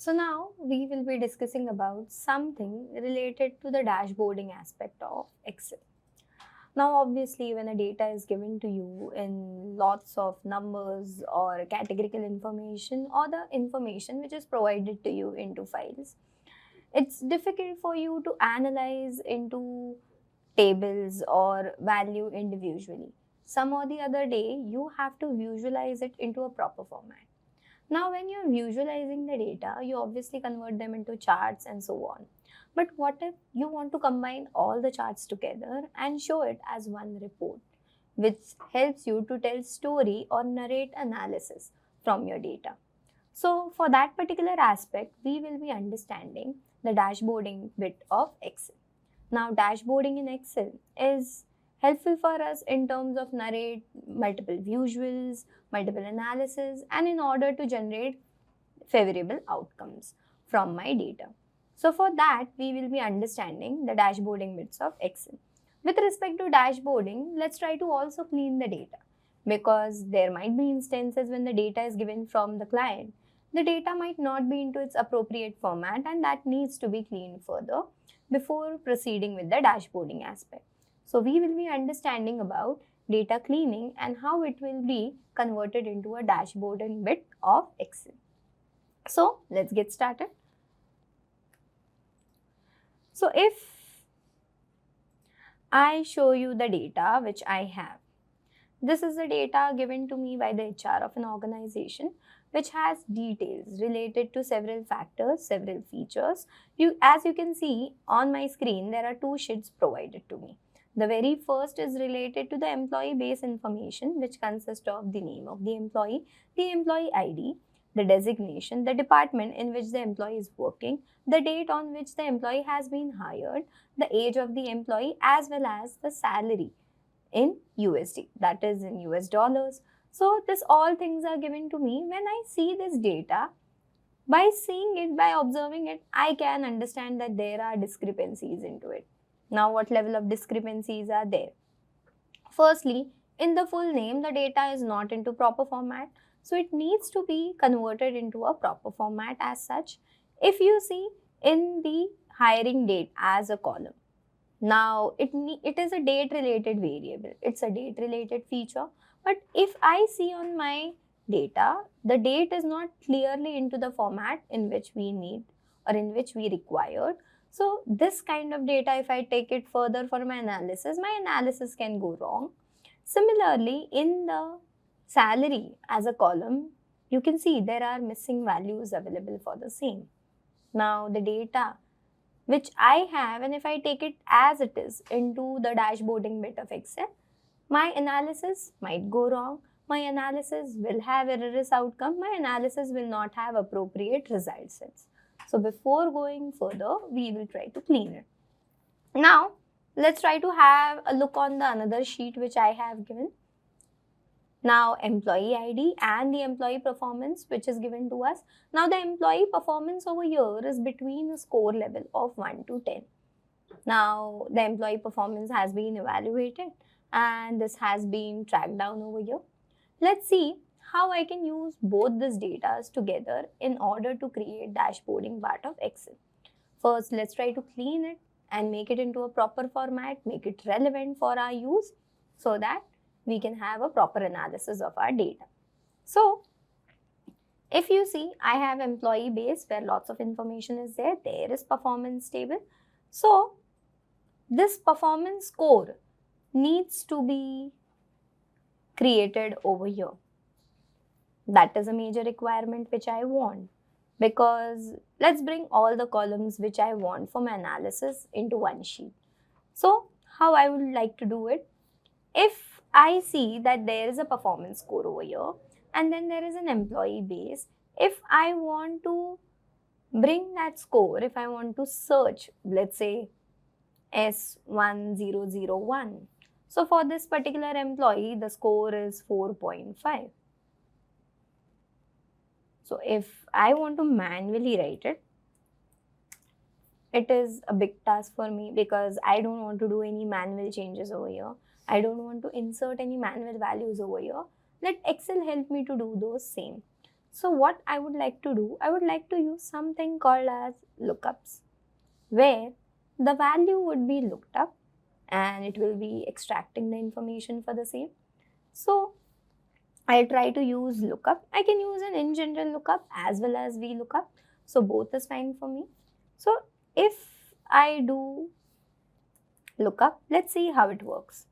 So now we will be discussing about something related to the dashboarding aspect of Excel. Now obviously when a data is given to you in lots of numbers or categorical information or the information which is provided to you into files, it's difficult for you to analyze into tables or value individually. Some or the other day you have to visualize it into a proper format. Now, when you're visualizing the data, you obviously convert them into charts and so on. But what if you want to combine all the charts together and show it as one report, which helps you to tell story or narrate analysis from your data? So, for that particular aspect, we will be understanding the dashboarding bit of Excel. Now, dashboarding in Excel is helpful for us in terms of narrate multiple visuals, multiple analysis, and in order to generate favorable outcomes from my data. So for that, we will be understanding the dashboarding bits of Excel. With respect to dashboarding, let's try to also clean the data, because there might be instances when the data is given from the client. The data might not be into its appropriate format, and that needs to be cleaned further before proceeding with the dashboarding aspect. So we will be understanding about data cleaning and how it will be converted into a dashboarding bit of Excel. So let's get started. So if I show you the data which I have, this is the data given to me by the HR of an organization, which has details related to several factors, several features. As you can see on my screen, there are two sheets provided to me. The very first is related to the employee base information, which consists of the name of the employee ID, the designation, the department in which the employee is working, the date on which the employee has been hired, the age of the employee, as well as the salary in USD, that is in US dollars. So this all things are given to me. When I see this data, by seeing it, by observing it, I can understand that there are discrepancies into it. Now, what level of discrepancies are there? Firstly, in the full name, the data is not into proper format. So it needs to be converted into a proper format as such. If you see in the hiring date as a column, now it is a date related variable. It's a date related feature. But if I see on my data, the date is not clearly into the format in which we need or in which we required. So this kind of data, if I take it further for my analysis can go wrong. Similarly, in the salary as a column, you can see there are missing values available for the same. Now the data which I have, and if I take it as it is into the dashboarding bit of Excel, my analysis might go wrong. My analysis will have erroneous outcome. My analysis will not have appropriate result sets. So before going further, we will try to clean it. Now, let's try to have a look on the another sheet which I have given. Now, employee ID and the employee performance which is given to us. Now, the employee performance over here is between a score level of 1 to 10. Now, the employee performance has been evaluated and this has been tracked down over here. Let's see how I can use both these data together in order to create dashboarding part of Excel. First, let's try to clean it and make it into a proper format, make it relevant for our use so that we can have a proper analysis of our data. So, if you see, I have employee base where lots of information is there. There is performance table. So, this performance score needs to be created over here. That is a major requirement which I want, because let's bring all the columns which I want for my analysis into one sheet. So how I would like to do it? If I see that there is a performance score over here and then there is an employee base, if I want to bring that score, if I want to search, let's say S1001. So for this particular employee, the score is 4.5. So if I want to manually write it, it is a big task for me because I don't want to do any manual changes over here. I don't want to insert any manual values over here. Let Excel help me to do those same. So what I would like to do, I would like to use something called as lookups, where the value would be looked up and it will be extracting the information for the same. So I'll try to use lookup. I can use an in general lookup as well as VLOOKUP. So both is fine for me. So if I do lookup, let's see how it works.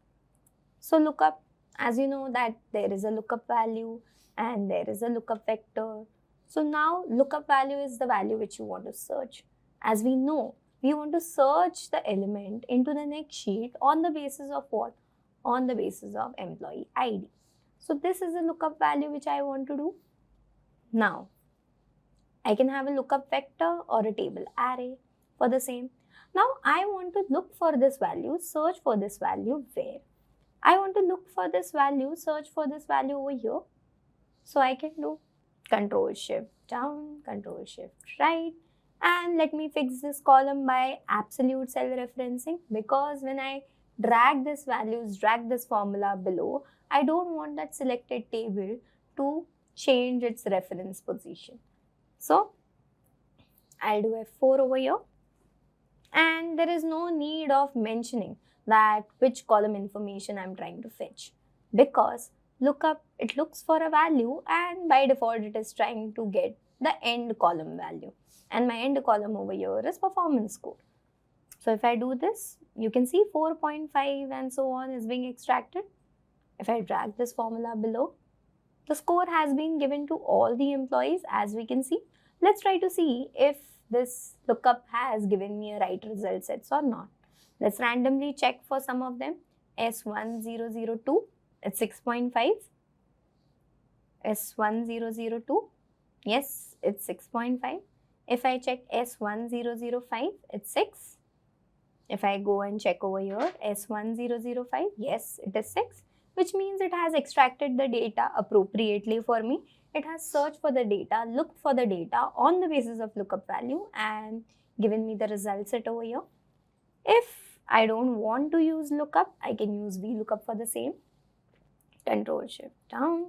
So lookup, as you know that there is a lookup value and there is a lookup vector. So now lookup value is the value which you want to search. As we know, we want to search the element into the next sheet on the basis of what? On the basis of employee ID. So this is the lookup value which I want to do. Now, I can have a lookup vector or a table array for the same. Now, I want to look for this value, search for this value where? I want to look for this value, search for this value over here. So I can do Control Shift down, Control Shift right. And let me fix this column by absolute cell referencing, because when I drag this values, drag this formula below, I don't want that selected table to change its reference position. So I'll do F4 over here, and there is no need of mentioning that which column information I'm trying to fetch, because lookup, it looks for a value and by default it is trying to get the end column value, and my end column over here is performance score. So if I do this, you can see 4.5 and so on is being extracted. If I drag this formula below, the score has been given to all the employees, as we can see. Let's try to see if this lookup has given me a right result sets or not. Let's randomly check for some of them. S1002, it's 6.5. S1002, yes, it's 6.5. If I check S1005, it's 6. If I go and check over here, S1005, yes, it is 6, which means it has extracted the data appropriately for me. It has searched for the data, looked for the data on the basis of lookup value and given me the result set over here. If I don't want to use lookup, I can use VLOOKUP for the same. Control Shift down.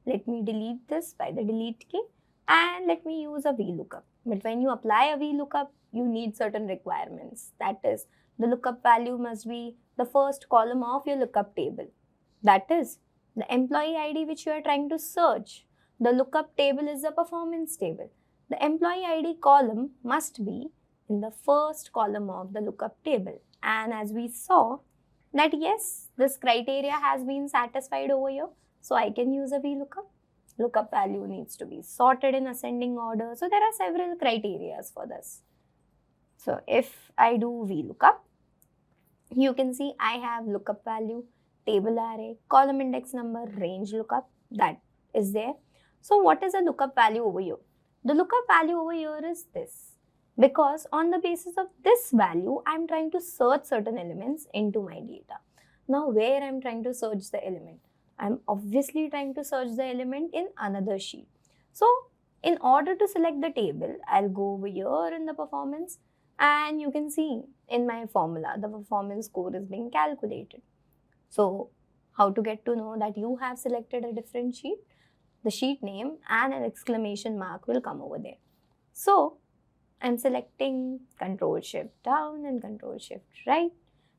Let me delete this by the delete key and let me use a VLOOKUP. But when you apply a VLOOKUP, you need certain requirements. That is, the lookup value must be the first column of your lookup table. That is, the employee ID which you are trying to search. The lookup table is the performance table. The employee ID column must be in the first column of the lookup table. And as we saw that yes, this criteria has been satisfied over here. So I can use a VLOOKUP. Lookup value needs to be sorted in ascending order. So there are several criteria for this. So if I do VLOOKUP, you can see I have lookup value, table array, column index number, range lookup, that is there. So what is a lookup value over here? The lookup value over here is this, because on the basis of this value, I'm trying to search certain elements into my data. Now where I'm trying to search the element? I'm obviously trying to search the element in another sheet. So in order to select the table, I'll go over here in the performance and you can see in my formula, the performance score is being calculated. So how to get to know that you have selected a different sheet? The sheet name and an exclamation mark will come over there. So I'm selecting Control Shift down and Control Shift right.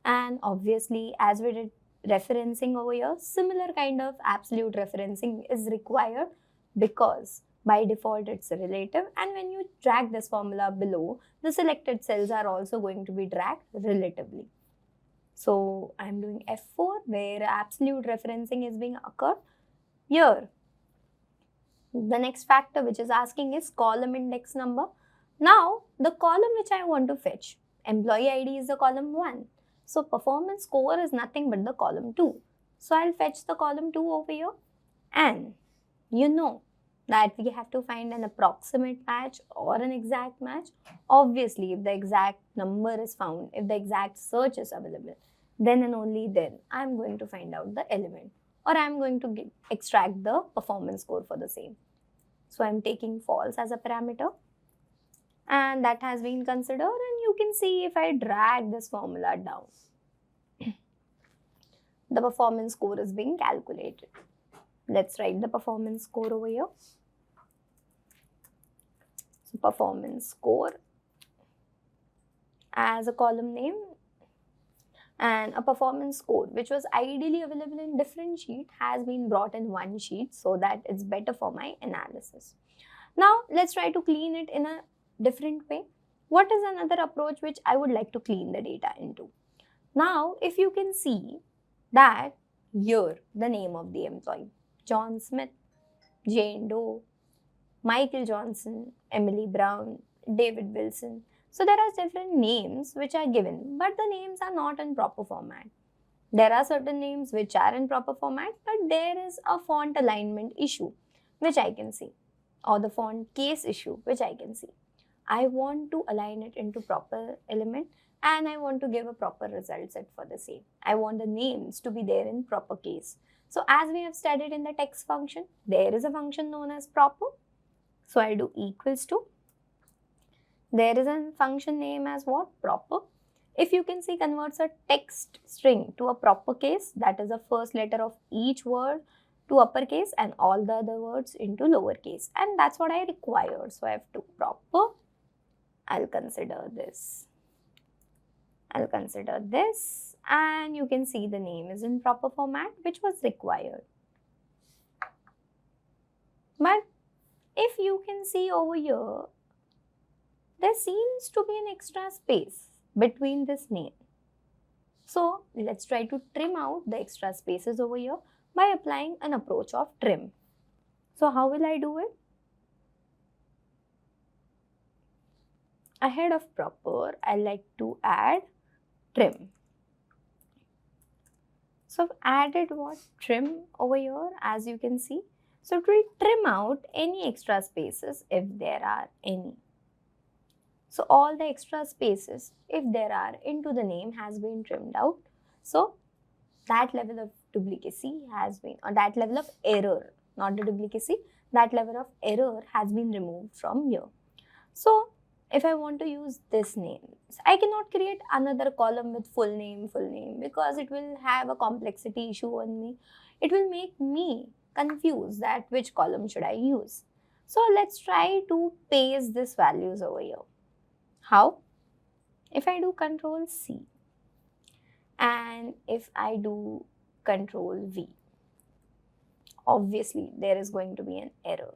And obviously, as we did referencing over here, similar kind of absolute referencing is required, because by default it's a relative, and when you drag this formula below, the selected cells are also going to be dragged relatively. So I'm doing F4 where absolute referencing is being occurred. Here, the next factor which is asking is column index number. Now, the column which I want to fetch, employee ID is the column 1. So, performance score is nothing but the column 2. So, I'll fetch the column 2 over here. And you know that we have to find an approximate match or an exact match. Obviously, if the exact number is found, if the exact search is available, then and only then I'm going to find out the element, or I'm going to extract the performance score for the same. So I'm taking false as a parameter, and that has been considered, and you can see if I drag this formula down, the performance score is being calculated. Let's write the performance score over here. performance score as a column name, and a performance score which was ideally available in different sheet has been brought in one sheet so that it's better for my analysis. Now let's try to clean it in a different way. What is another approach which I would like to clean the data into? Now if you can see that here the name of the employee, John Smith, Jane Doe, Michael Johnson, Emily Brown, David Wilson. So there are different names which are given, but the names are not in proper format. There are certain names which are in proper format, but there is a font alignment issue which I can see, or the font case issue which I can see. I want to align it into proper element and I want to give a proper result set for the same. I want the names to be there in proper case. So as we have studied in the text function, there is a function known as proper. So I do equals to, there is a function name as what? Proper. If you can see, converts a text string to a proper case, that is the first letter of each word to uppercase and all the other words into lowercase. And that's what I require. So I have to proper. I'll consider this. And you can see the name is in proper format which was required. But if you can see over here, there seems to be an extra space between this name. So let's try to trim out the extra spaces over here by applying an approach of trim. So how will I do it? Ahead of proper, I like to add trim. So I've added what? Trim over here, as you can see. So it will trim out any extra spaces if there are any. So all the extra spaces, if there are into the name, has been trimmed out. So that level of duplicacy has been, or that level of error, not the duplicacy, that level of error has been removed from here. So if I want to use this name, I cannot create another column with full name because it will have a complexity issue on me. It will make me confused that which column should I use. So let's try to paste these values over here. How? If I do Control C and if I do Control V, obviously there is going to be an error.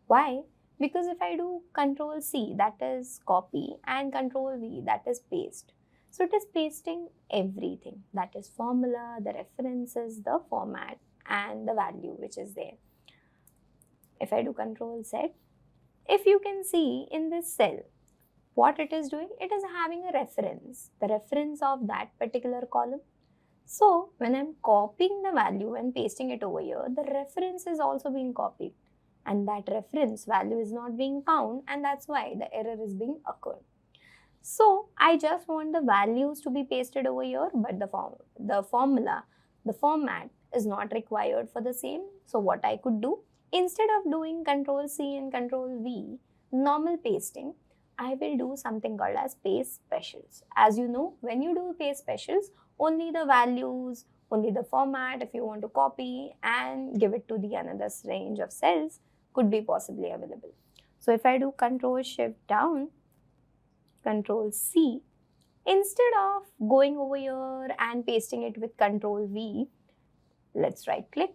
Why? Because if I do Control C, that is copy, and Control V, that is paste. So it is pasting everything, that is formula, the references, the format and the value which is there. If I do Control Z, if you can see in this cell, what it is doing, it is having a reference, the reference of that particular column. So when I'm copying the value and pasting it over here, the reference is also being copied and that reference value is not being found, and that's why the error is being occurred. So I just want the values to be pasted over here, but the formula, the format is not required for the same. So what I could do, instead of doing Control C and Control V, normal pasting, I will do something called as paste specials. As you know, when you do paste specials, only the values, only the format, if you want to copy and give it to the another range of cells, could be possibly available. So if I do Control Shift down, Control C, instead of going over here and pasting it with Control V, let's right click.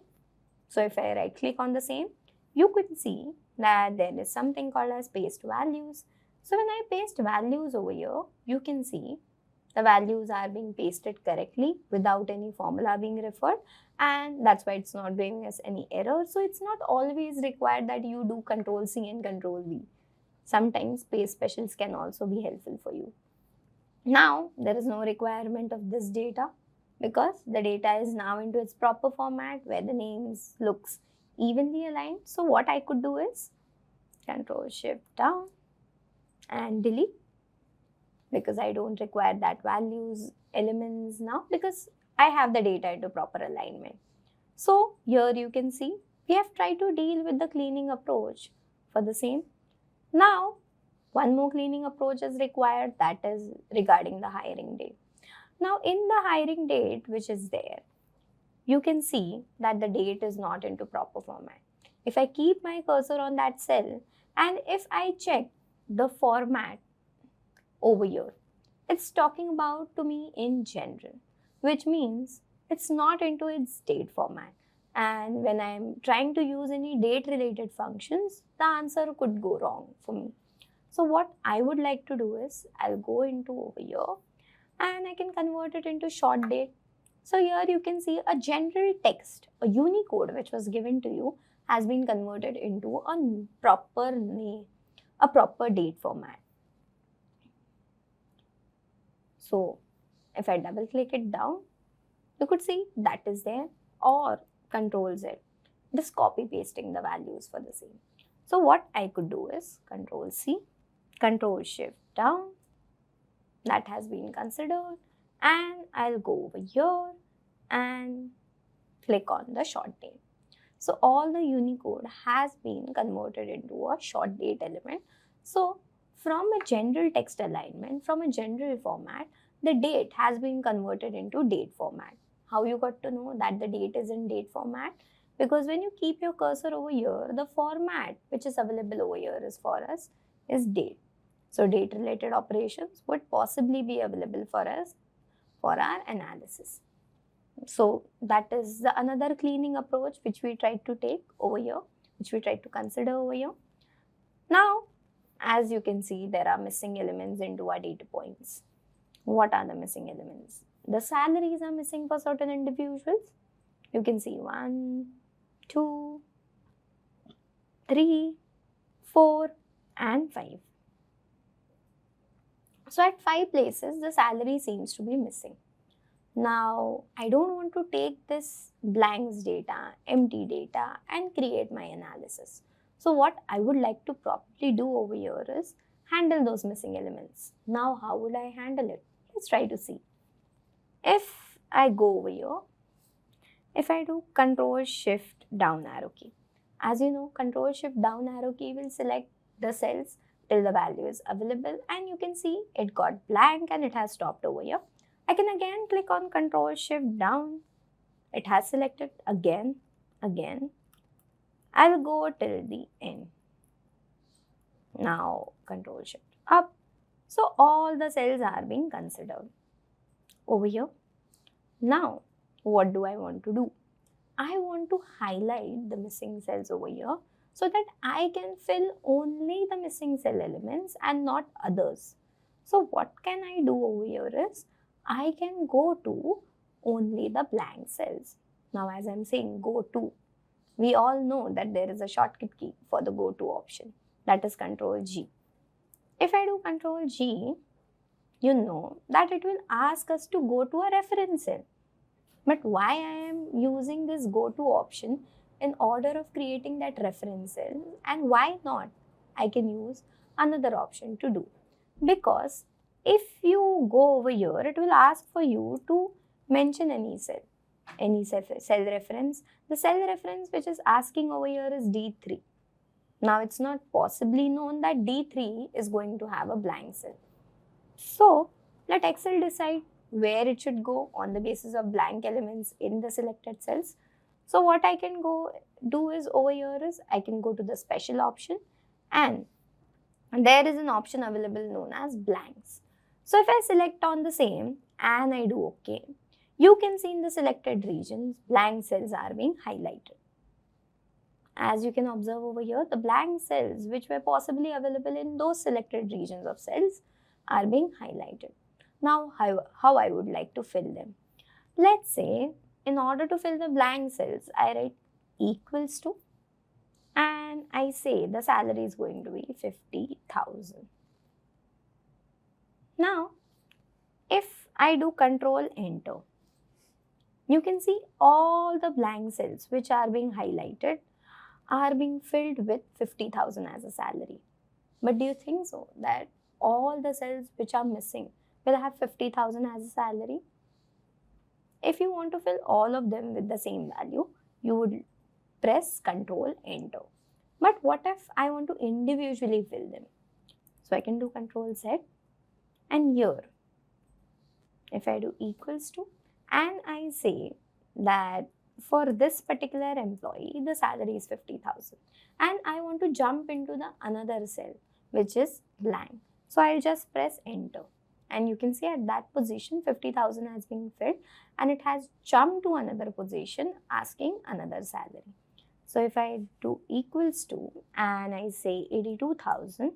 So if I right click on the same, you could see that there is something called as paste values. So when I paste values over here, you can see the values are being pasted correctly without any formula being referred, and that's why it's not giving us any error. So it's not always required that you do Control C and Control V. Sometimes paste specials can also be helpful for you. Now there is no requirement of this data because the data is now into its proper format where the names looks evenly aligned. So what I could do is Control Shift down and delete, because I don't require that values elements now because I have the data into proper alignment. So here you can see we have tried to deal with the cleaning approach for the same. Now one more cleaning approach is required, that is regarding the hiring date. Now in the hiring date which is there, you can see that the date is not into proper format. If I keep my cursor on that cell and if I check the format over here, it's talking about to me in general, which means it's not into its date format. And when I'm trying to use any date related functions, the answer could go wrong for me. So what I would like to do is I'll go into over here and I can convert it into short date. So here you can see a general text, a Unicode which was given to you has been converted into a proper name, a proper date format. So if I double click it down, you could see that is there, or Control Z, just copy pasting the values for the same. So what I could do is Control C, Control Shift down, that has been considered, and I'll go over here and click on the short date. So all the Unicode has been converted into a short date element. So from a general text alignment, from a general format, the date has been converted into date format. How you got to know that the date is in date format? Because when you keep your cursor over here, the format which is available over here is for us is date. So date related operations would possibly be available for us for our analysis. So that is the another cleaning approach which we tried to take over here, which we tried to consider over here. Now, as you can see, there are missing elements into our data points. What are the missing elements? The salaries are missing for certain individuals. You can see 1, 2, 3, 4 and 5. So at 5 places, the salary seems to be missing. Now, I don't want to take this blanks data, empty data and create my analysis. So what I would like to properly do over here is handle those missing elements. Now, how would I handle it? Let's try to see. If I go over here, if I do Control Shift down arrow key, as you know, Control Shift down arrow key will select the cells till the value is available, and you can see it got blank and it has stopped over here. I can again click on Control Shift down. It has selected again. I'll go till the end. Now Control Shift up. So all the cells are being considered over here. Now what do I want to do? I want to highlight the missing cells over here so that I can fill only the missing cell elements and not others. So what can I do over here is I can go to only the blank cells. Now as I'm saying go to, we all know that there is a shortcut key for the go to option, that is Control G. If I do Control G, you know that it will ask us to go to a reference cell. But why I am using this go to option in order of creating that reference cell, and why not I can use another option to do? Because if you go over here, it will ask for you to mention any cell reference. The cell reference which is asking over here is D3. Now it's not possibly known that D3 is going to have a blank cell. So let Excel decide where it should go on the basis of blank elements in the selected cells. So what I can go do is over here is I can go to the special option, and there is an option available known as blanks. So if I select on the same and I do OK, you can see in the selected regions, blank cells are being highlighted. As you can observe over here, the blank cells which were possibly available in those selected regions of cells are being highlighted. Now, how I would like to fill them? Let's say, in order to fill the blank cells, I write equals to, and I say the salary is going to be 50,000. Now, if I do Control Enter, you can see all the blank cells which are being highlighted are being filled with 50,000 as a salary. But do you think so that all the cells which are missing will have 50,000 as a salary? If you want to fill all of them with the same value, you would press Control Enter. But what if I want to individually fill them? So I can do Control Z, and here, if I do equals to, and I say that for this particular employee, the salary is 50,000, and I want to jump into the another cell which is blank. So I'll just press enter. And you can see at that position 50,000 has been filled and it has jumped to another position asking another salary. So if I do equals to and I say 82,000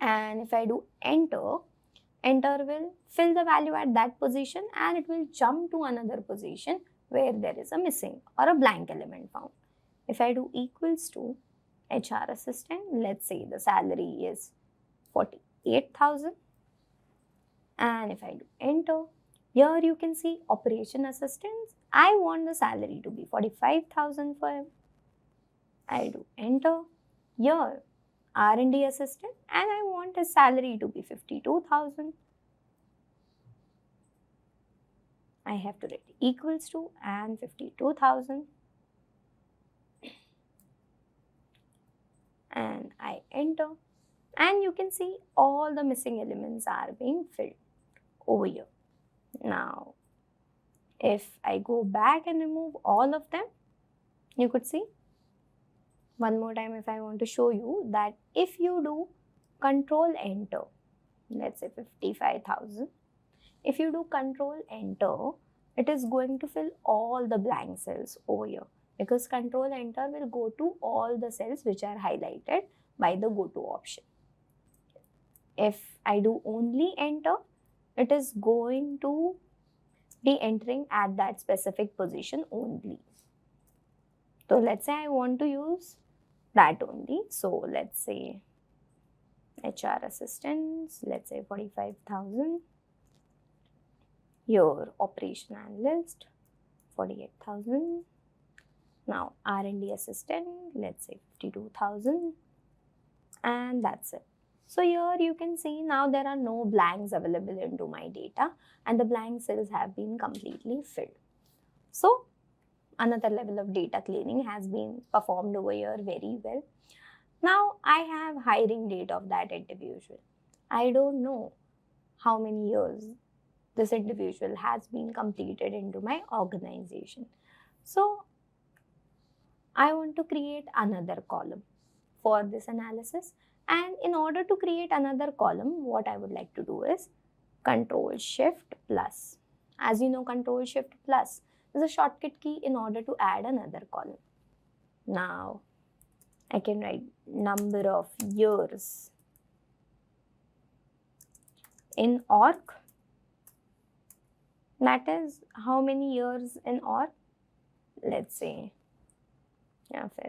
and if I do enter, enter will fill the value at that position and it will jump to another position where there is a missing or a blank element found. If I do equals to HR assistant, let's say the salary is 48,000 and if I do enter, here you can see operation assistants. I want the salary to be 45,000 for him. I do enter. Here R&D assistant and I want his salary to be 52,000. I have to write equals to and 52,000 and I enter and you can see all the missing elements are being filled over here. Now if I go back and remove all of them, you could see one more time if I want to show you that if you do control enter, let's say 55,000, if you do control enter, it is going to fill all the blank cells over here because control enter will go to all the cells which are highlighted by the go to option. If I do only enter, it is going to be entering at that specific position only. So let's say I want to use that only. So let's say HR assistants, let's say 45,000. Your operation analyst, 48,000. Now R&D assistant, let's say 52,000. And that's it. So here you can see now there are no blanks available into my data and the blank cells have been completely filled. So another level of data cleaning has been performed over here very well. Now I have hiring date of that individual. I don't know how many years this individual has been completed into my organization. So I want to create another column for this analysis. And in order to create another column, what I would like to do is Control Shift plus. As you know, Control Shift plus is a shortcut key in order to add another column. Now I can write number of years in org. That is how many years in org. Let's say,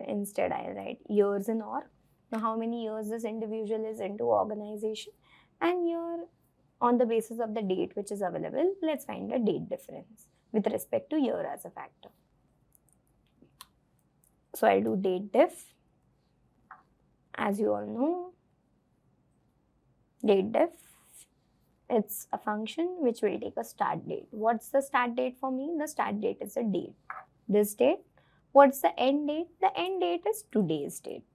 instead I write years in org. Now how many years this individual is into organization, and here on the basis of the date which is available, let's find the date difference with respect to year as a factor. So I'll do date diff. As you all know, date diff, it's a function which will take a start date. What's the start date for me? The start date is a date. This date. What's the end date? The end date is today's date.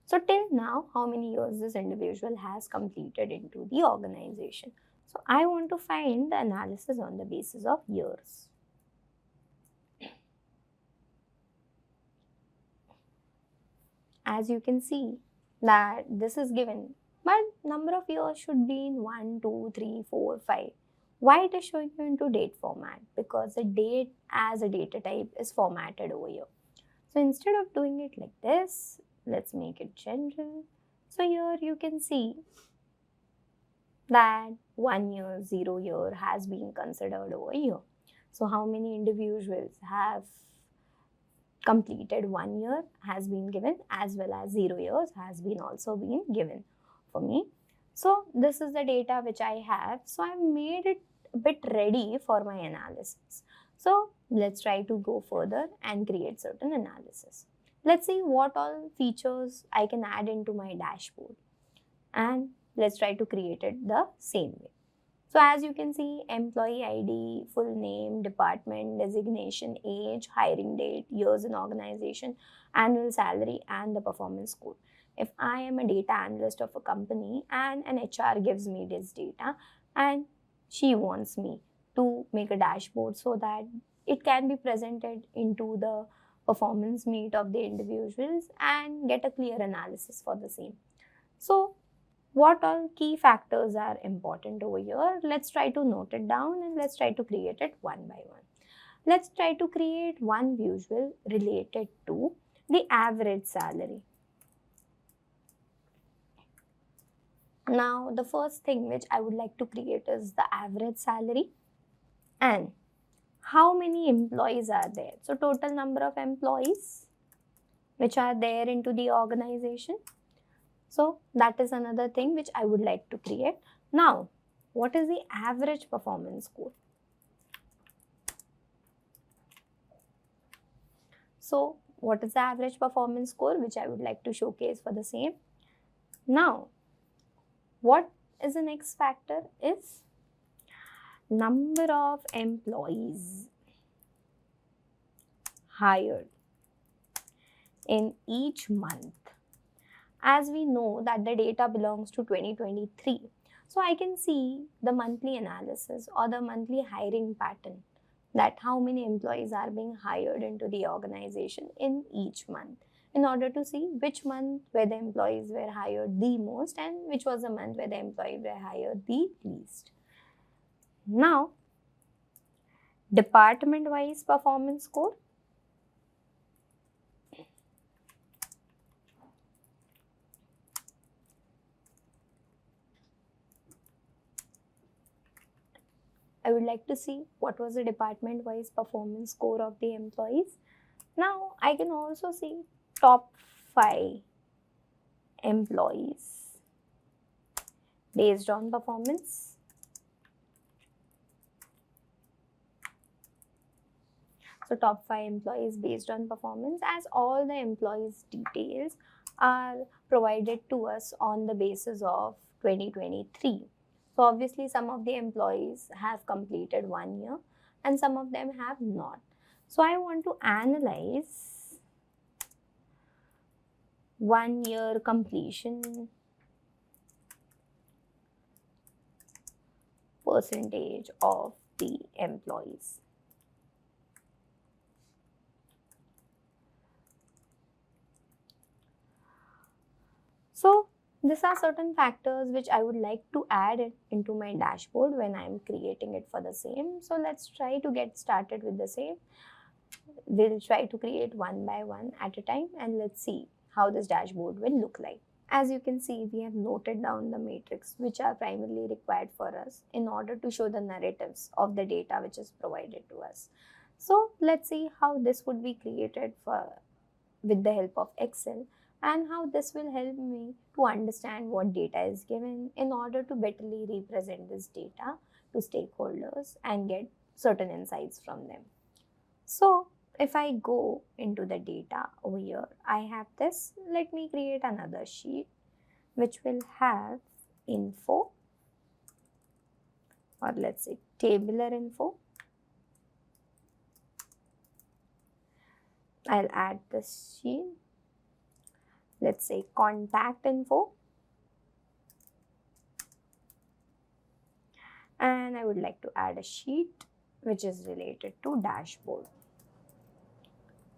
So till now, how many years this individual has completed into the organization? So I want to find the analysis on the basis of years. As you can see that this is given, but number of years should be in 1, 2, 3, 4, 5. Why it is showing you into date format? Because the date as a data type is formatted over here. So instead of doing it like this, let's make it general. So here you can see that 1 year, 0 year has been considered over here. So how many individuals have completed 1 year has been given, as well as 0 years has been also been given for me. So this is the data which I have. So I've made it a bit ready for my analysis. So let's try to go further and create certain analysis. Let's see what all features I can add into my dashboard, and let's try to create it the same way. So as you can see, employee ID, full name, department, designation, age, hiring date, years in organization, annual salary, and the performance score. If I am a data analyst of a company and an HR gives me this data and she wants me to make a dashboard so that it can be presented into the performance meet of the individuals and get a clear analysis for the same. So what all key factors are important over here? Let's try to note it down and let's try to create it one by one. Let's try to create one visual related to the average salary. Now, the first thing which I would like to create is the average salary and how many employees are there. So, total number of employees which are there into the organization. So, that is another thing which I would like to create. Now, what is the average performance score? So, what is the average performance score which I would like to showcase for the same? Now, what is the next factor is number of employees hired in each month. As we know that the data belongs to 2023, so I can see the monthly analysis or the monthly hiring pattern, that how many employees are being hired into the organization in each month, in order to see which month where the employees were hired the most and which was the month where the employees were hired the least. Now, department-wise performance score. I would like to see what was the department-wise performance score of the employees. Now, I can also see top 5 employees based on performance. So, top 5 employees based on performance, as all the employees' details are provided to us on the basis of 2023. So, obviously, some of the employees have completed 1 year and some of them have not. So, I want to analyze 1 year completion percentage of the employees. So, these are certain factors which I would like to add into my dashboard when I am creating it for the same. So, let's try to get started with the same. We'll try to create one by one at a time and let's see how this dashboard will look like. As you can see, we have noted down the matrix which are primarily required for us in order to show the narratives of the data which is provided to us. So, let's see how this would be created with the help of Excel, and how this will help me to understand what data is given in order to betterly represent this data to stakeholders and get certain insights from them. So, if I go into the data over here, I have this. Let me create another sheet which will have info, or let's say tabular info. I'll add this sheet. Let's say contact info, and I would like to add a sheet which is related to dashboard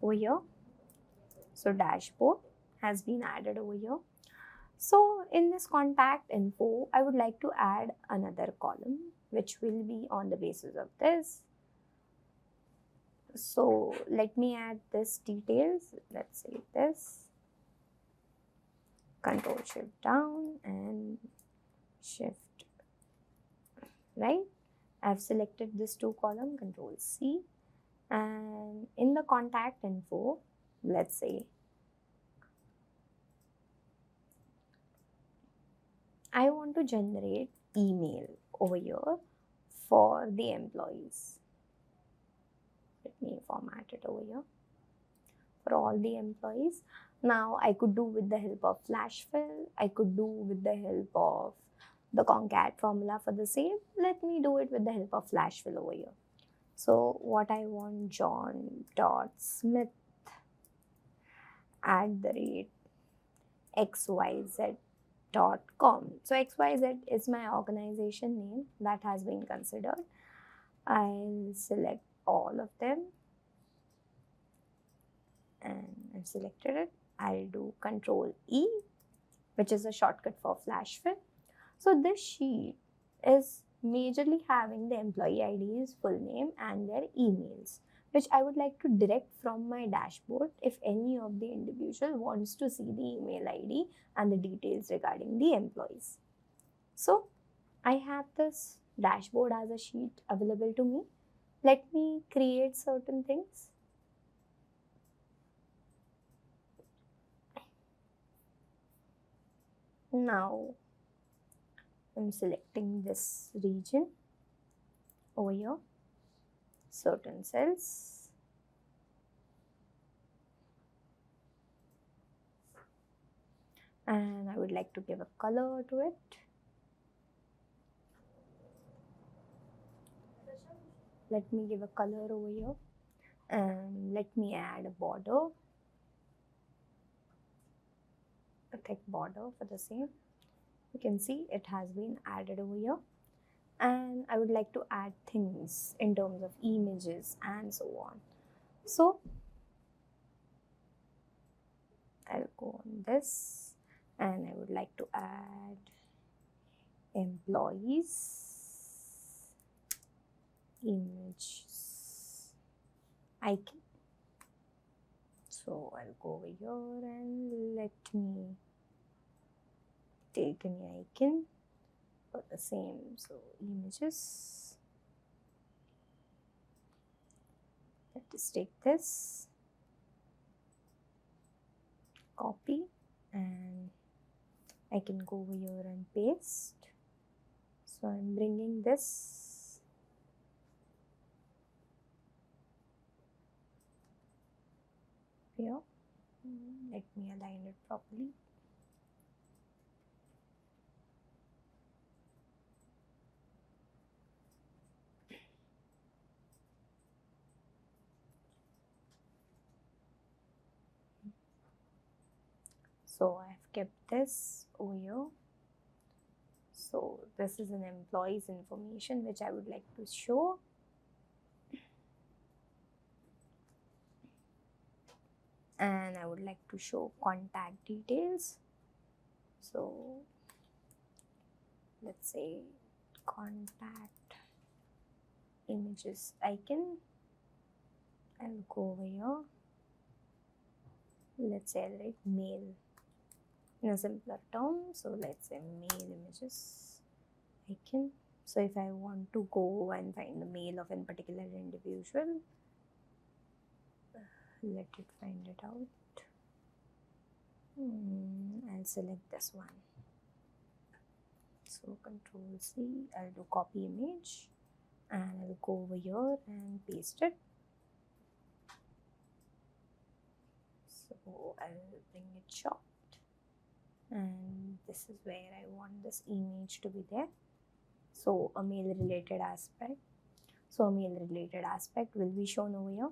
over here. So dashboard has been added over here. So in this contact info, I would like to add another column which will be on the basis of this. So let me add this details. Let's say this. Control shift down and shift right. I've selected this 2 column, Control C, and in the contact info, let's say I want to generate email over here for the employees. Let me format it over here for all the employees. Now, I could do with the help of flash fill, I could do with the help of the concat formula for the same. Let me do it with the help of flash fill over here. So, what I want, John.Smith @xyz.com. So, XYZ is my organization name that has been considered. I'll select all of them. and I've selected it. I'll do Control E, which is a shortcut for flash fill. So this sheet is majorly having the employee ID's full name and their emails, which I would like to direct from my dashboard if any of the individual wants to see the email ID and the details regarding the employees. So I have this dashboard as a sheet available to me. Let me create certain things. Now I'm selecting this region over here, certain cells, and I would like to give a color to it. Let me give a color over here, and let me add a border, a thick border for the same. You can see it has been added over here, and I would like to add things in terms of images and so on. So I'll go on this, and I would like to add employees images icon. So I'll go over here and let me take any icon for the same. So images. Let us take this, copy, and I can go over here and paste. So I'm bringing this here. Let me align it properly. So I have kept this over here. So this is an employee's information which I would like to show. And I would like to show contact details. So let's say contact images icon. I'll go over here. Let's say I'll write mail in a simpler term. So let's say mail images icon. So if I want to go and find the mail of a particular individual, let it find it out. I'll select this one. So Control C, I'll do copy image, and I'll go over here and paste it. So I'll bring it short, and this is where I want this image to be there. So a mail related aspect. So a mail related aspect will be shown over here.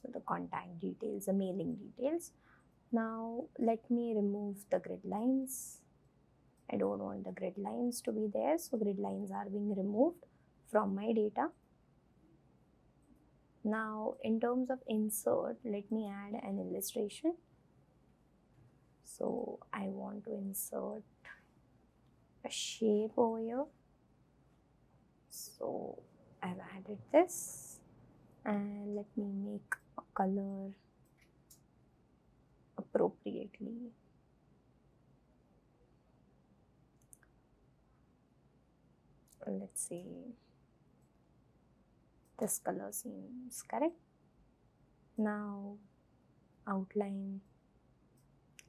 So the contact details, the mailing details. Now let me remove the grid lines. I don't want the grid lines to be there, so grid lines are being removed from my data. Now in terms of insert, let me add an illustration. So I want to insert a shape over here. So I've added this, and let me make a color appropriately. Let's say this color seems correct. Now outline,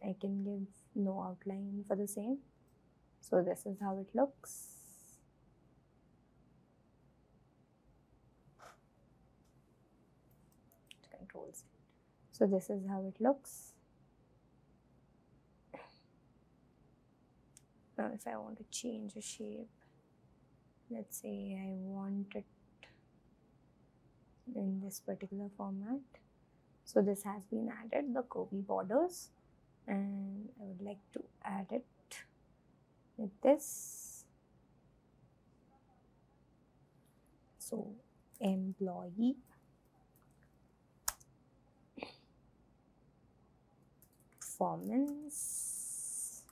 I can give no outline for the same. So this is how it looks. Control Z. So this is how it looks. Now if I want to change a shape, let's say I want it in this particular format. So this has been added, the curvy borders, and I would like to add it with this. So employee performance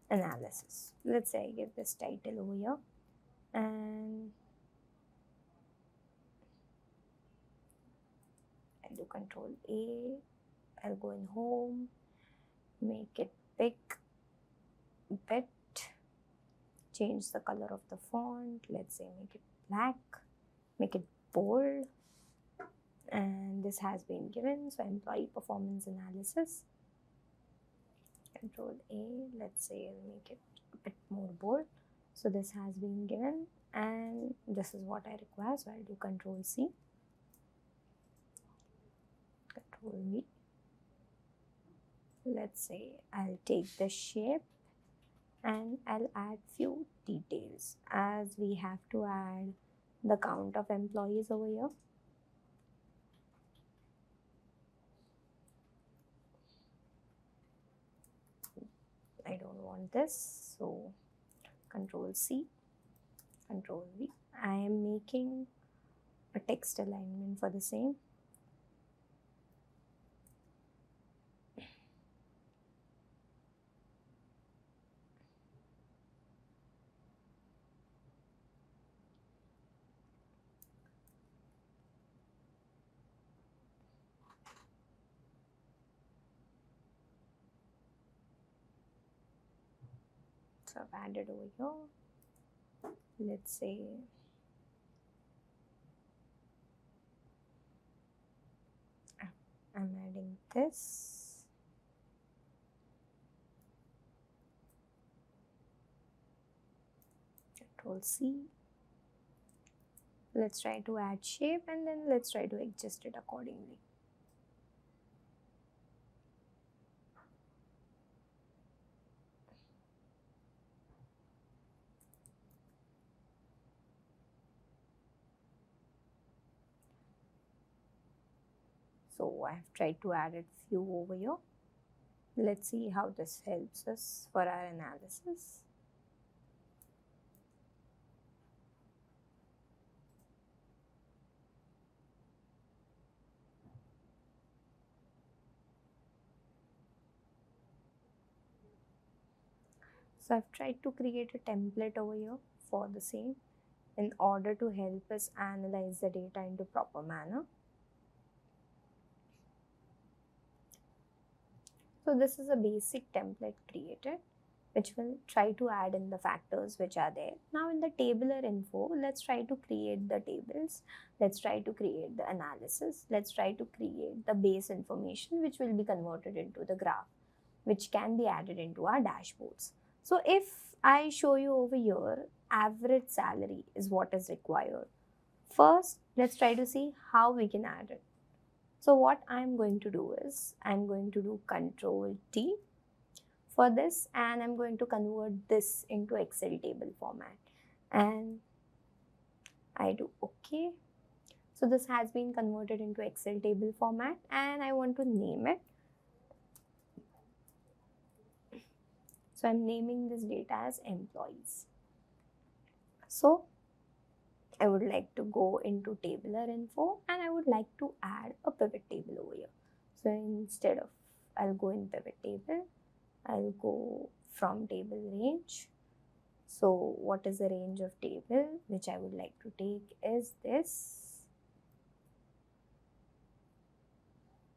analysis. Let's say I give this title over here, and I'll do Control A. I'll go in home, make it big, bit, change the color of the font. Let's say make it black, make it bold, and this has been given. So employee performance analysis. Control A. Let's say I'll make it a bit more bold. So this has been given, and this is what I require. So I'll do Control C. Control V. Let's say I'll take the shape and I'll add few details, as we have to add the count of employees over here. I don't want this, so Control C, Control V. I am making a text alignment for the same. So I've added over here. Let's say I'm adding this. Control C. Let's try to add shape, and then let's try to adjust it accordingly. So I have tried to add a few over here. Let's see how this helps us for our analysis. So I've tried to create a template over here for the same in order to help us analyze the data into proper manner. So this is a basic template created, which will try to add in the factors which are there. Now in the tabular info, let's try to create the tables. Let's try to create the analysis. Let's try to create the base information, which will be converted into the graph, which can be added into our dashboards. So if I show you over here, average salary is what is required. First, let's try to see how we can add it. So what I'm going to do is, I'm going to do Control T for this, and I'm going to convert this into Excel table format, and I do OK. So this has been converted into Excel table format, and I want to name it. So I'm naming this data as employees. So I would like to go into tabular info, and I would like to add a pivot table over here. So instead of, I'll go in pivot table, I'll go from table range. So what is the range of table which I would like to take is this.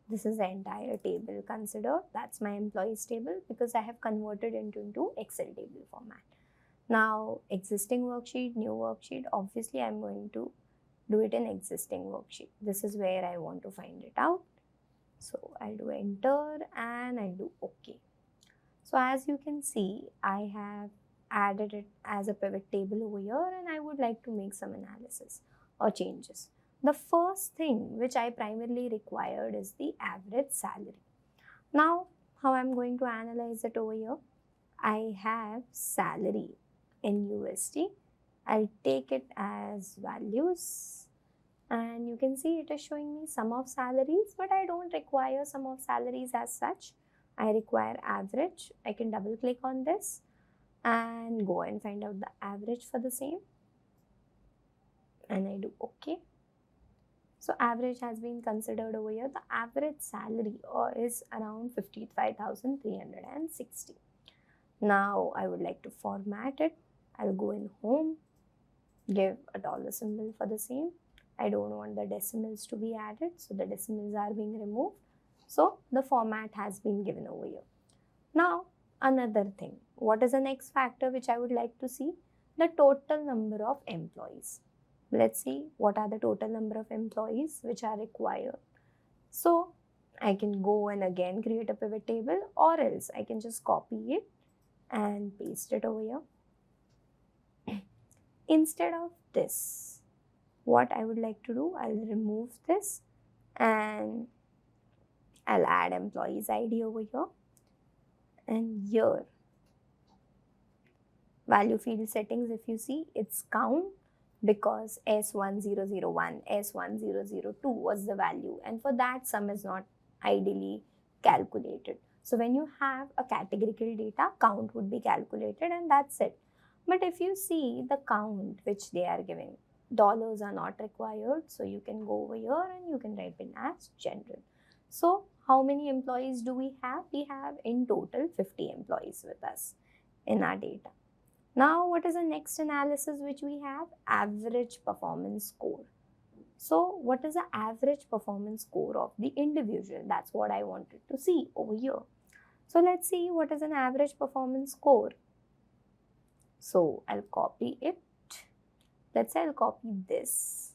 This is the entire table considered. That's my employees table, because I have converted it into Excel table format. Now, existing worksheet, new worksheet, obviously I'm going to do it in existing worksheet. This is where I want to find it out. So I'll do enter and I'll do OK. So as you can see, I have added it as a pivot table over here, and I would like to make some analysis or changes. The first thing which I primarily required is the average salary. Now, how I'm going to analyze it over here? I have salary in USD. I'll take it as values, and you can see it is showing me sum of salaries, but I don't require sum of salaries as such. I require average. I can double click on this and go and find out the average for the same, and I do OK. So average has been considered over here. The average salary is around 55,360. Now I would like to format it. I'll go in home, give a dollar symbol for the same. I don't want the decimals to be added, so the decimals are being removed. So the format has been given over here. Now another thing, what is the next factor which I would like to see? The total number of employees. Let's see what are the total number of employees which are required. So I can go and again create a pivot table, or else I can just copy it and paste it over here. Instead of this, what I would like to do, I'll remove this and I'll add employees ID over here. And here, value field settings, if you see, it's count, because S1001, S1002 was the value, and for that sum is not ideally calculated. So when you have a categorical data, count would be calculated and that's it. But if you see the count which they are giving, dollars are not required, so you can go over here and you can type in as general. So how many employees do we have? We have in total 50 employees with us in our data. Now what is the next analysis which we have? Average performance score. So what is the average performance score of the individual? That's what I wanted to see over here. So let's see what is an average performance score. So I'll copy it. Let's say I'll copy this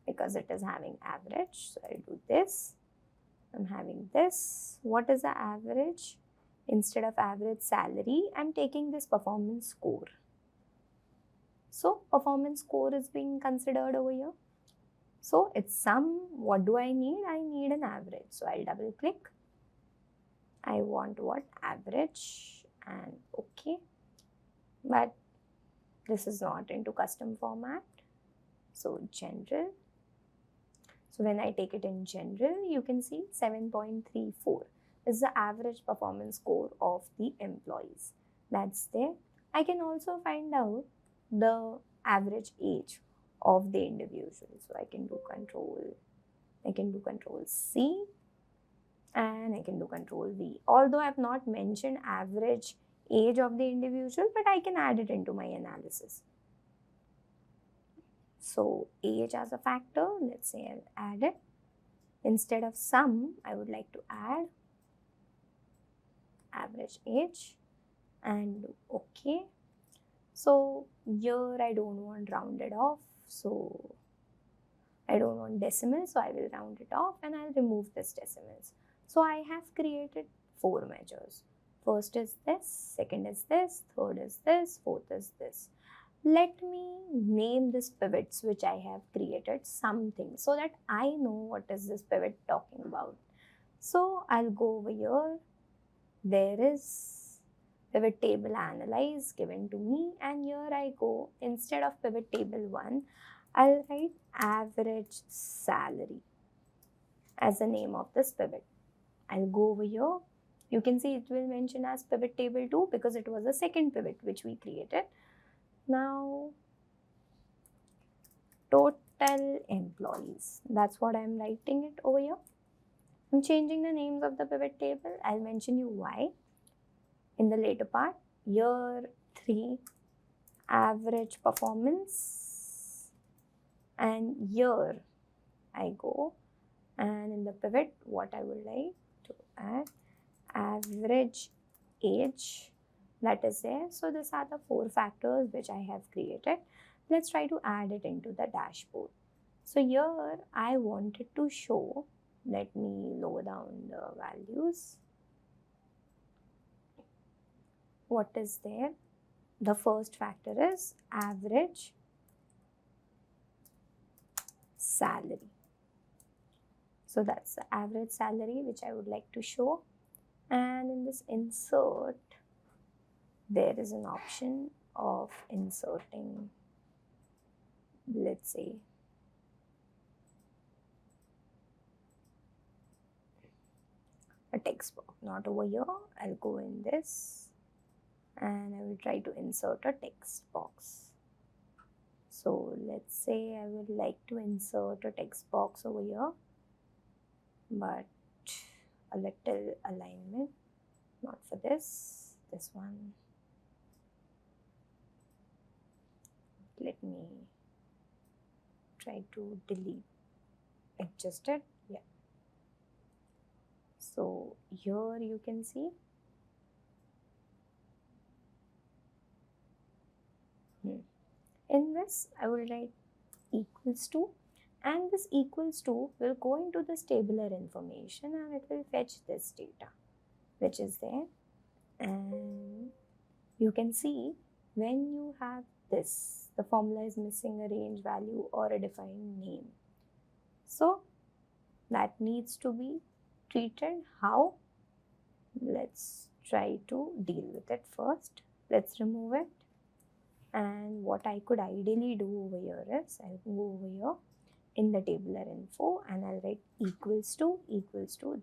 because it is having average. So I'll do this. I'm having this. What is the average? Instead of average salary, I'm taking this performance score. So performance score is being considered over here. So it's sum. What do I need? I need an average. So I'll double click. I want what? Average, and okay. But this is not into custom format. So general. So when I take it in general, you can see 7.34 is the average performance score of the employees. That's there. I can also find out the average age of the individual. So I can do control C, and I can do control V. Although I have not mentioned average age of the individual, but I can add it into my analysis. So age as a factor, let's say I'll add it. Instead of sum, I would like to add average age and okay. So here I don't want rounded off, so I don't want decimals, so I will round it off and I'll remove this decimals. So I have created 4 measures. First is this, second is this, third is this, fourth is this. Let me name this pivots which I have created something so that I know what is this pivot talking about. So I'll go over here. There is pivot table analyze given to me, and here I go, instead of pivot table 1, I'll write average salary as the name of this pivot. I'll go over here. You can see it will mention as pivot table 2 because it was the second pivot which we created. Now, total employees. That's what I'm writing it over here. I'm changing the names of the pivot table. I'll mention you why in the later part. Year 3, average performance, and year I go, and in the pivot what I would like to add, average age, that is there. So these are the 4 factors which I have created. Let's try to add it into the dashboard. So here I wanted to show, let me lower down the values. What is there? The first factor is average salary. So that's the average salary which I would like to show. And in this insert, there is an option of inserting, let's say, a text box. Not over here. I'll go in this and I will try to insert a text box. So let's say I would like to insert a text box over here, but a little alignment, not for this one. Let me try to adjust it. Yeah. So here you can see in this I will write equals to, and this equals to will go into this tabular information and it will fetch this data which is there. And you can see when you have this, the formula is missing a range value or a defined name. So that needs to be treated. How? Let's try to deal with it first. Let's remove it. And what I could ideally do over here is I'll go over here in the tabular info and I'll write equals to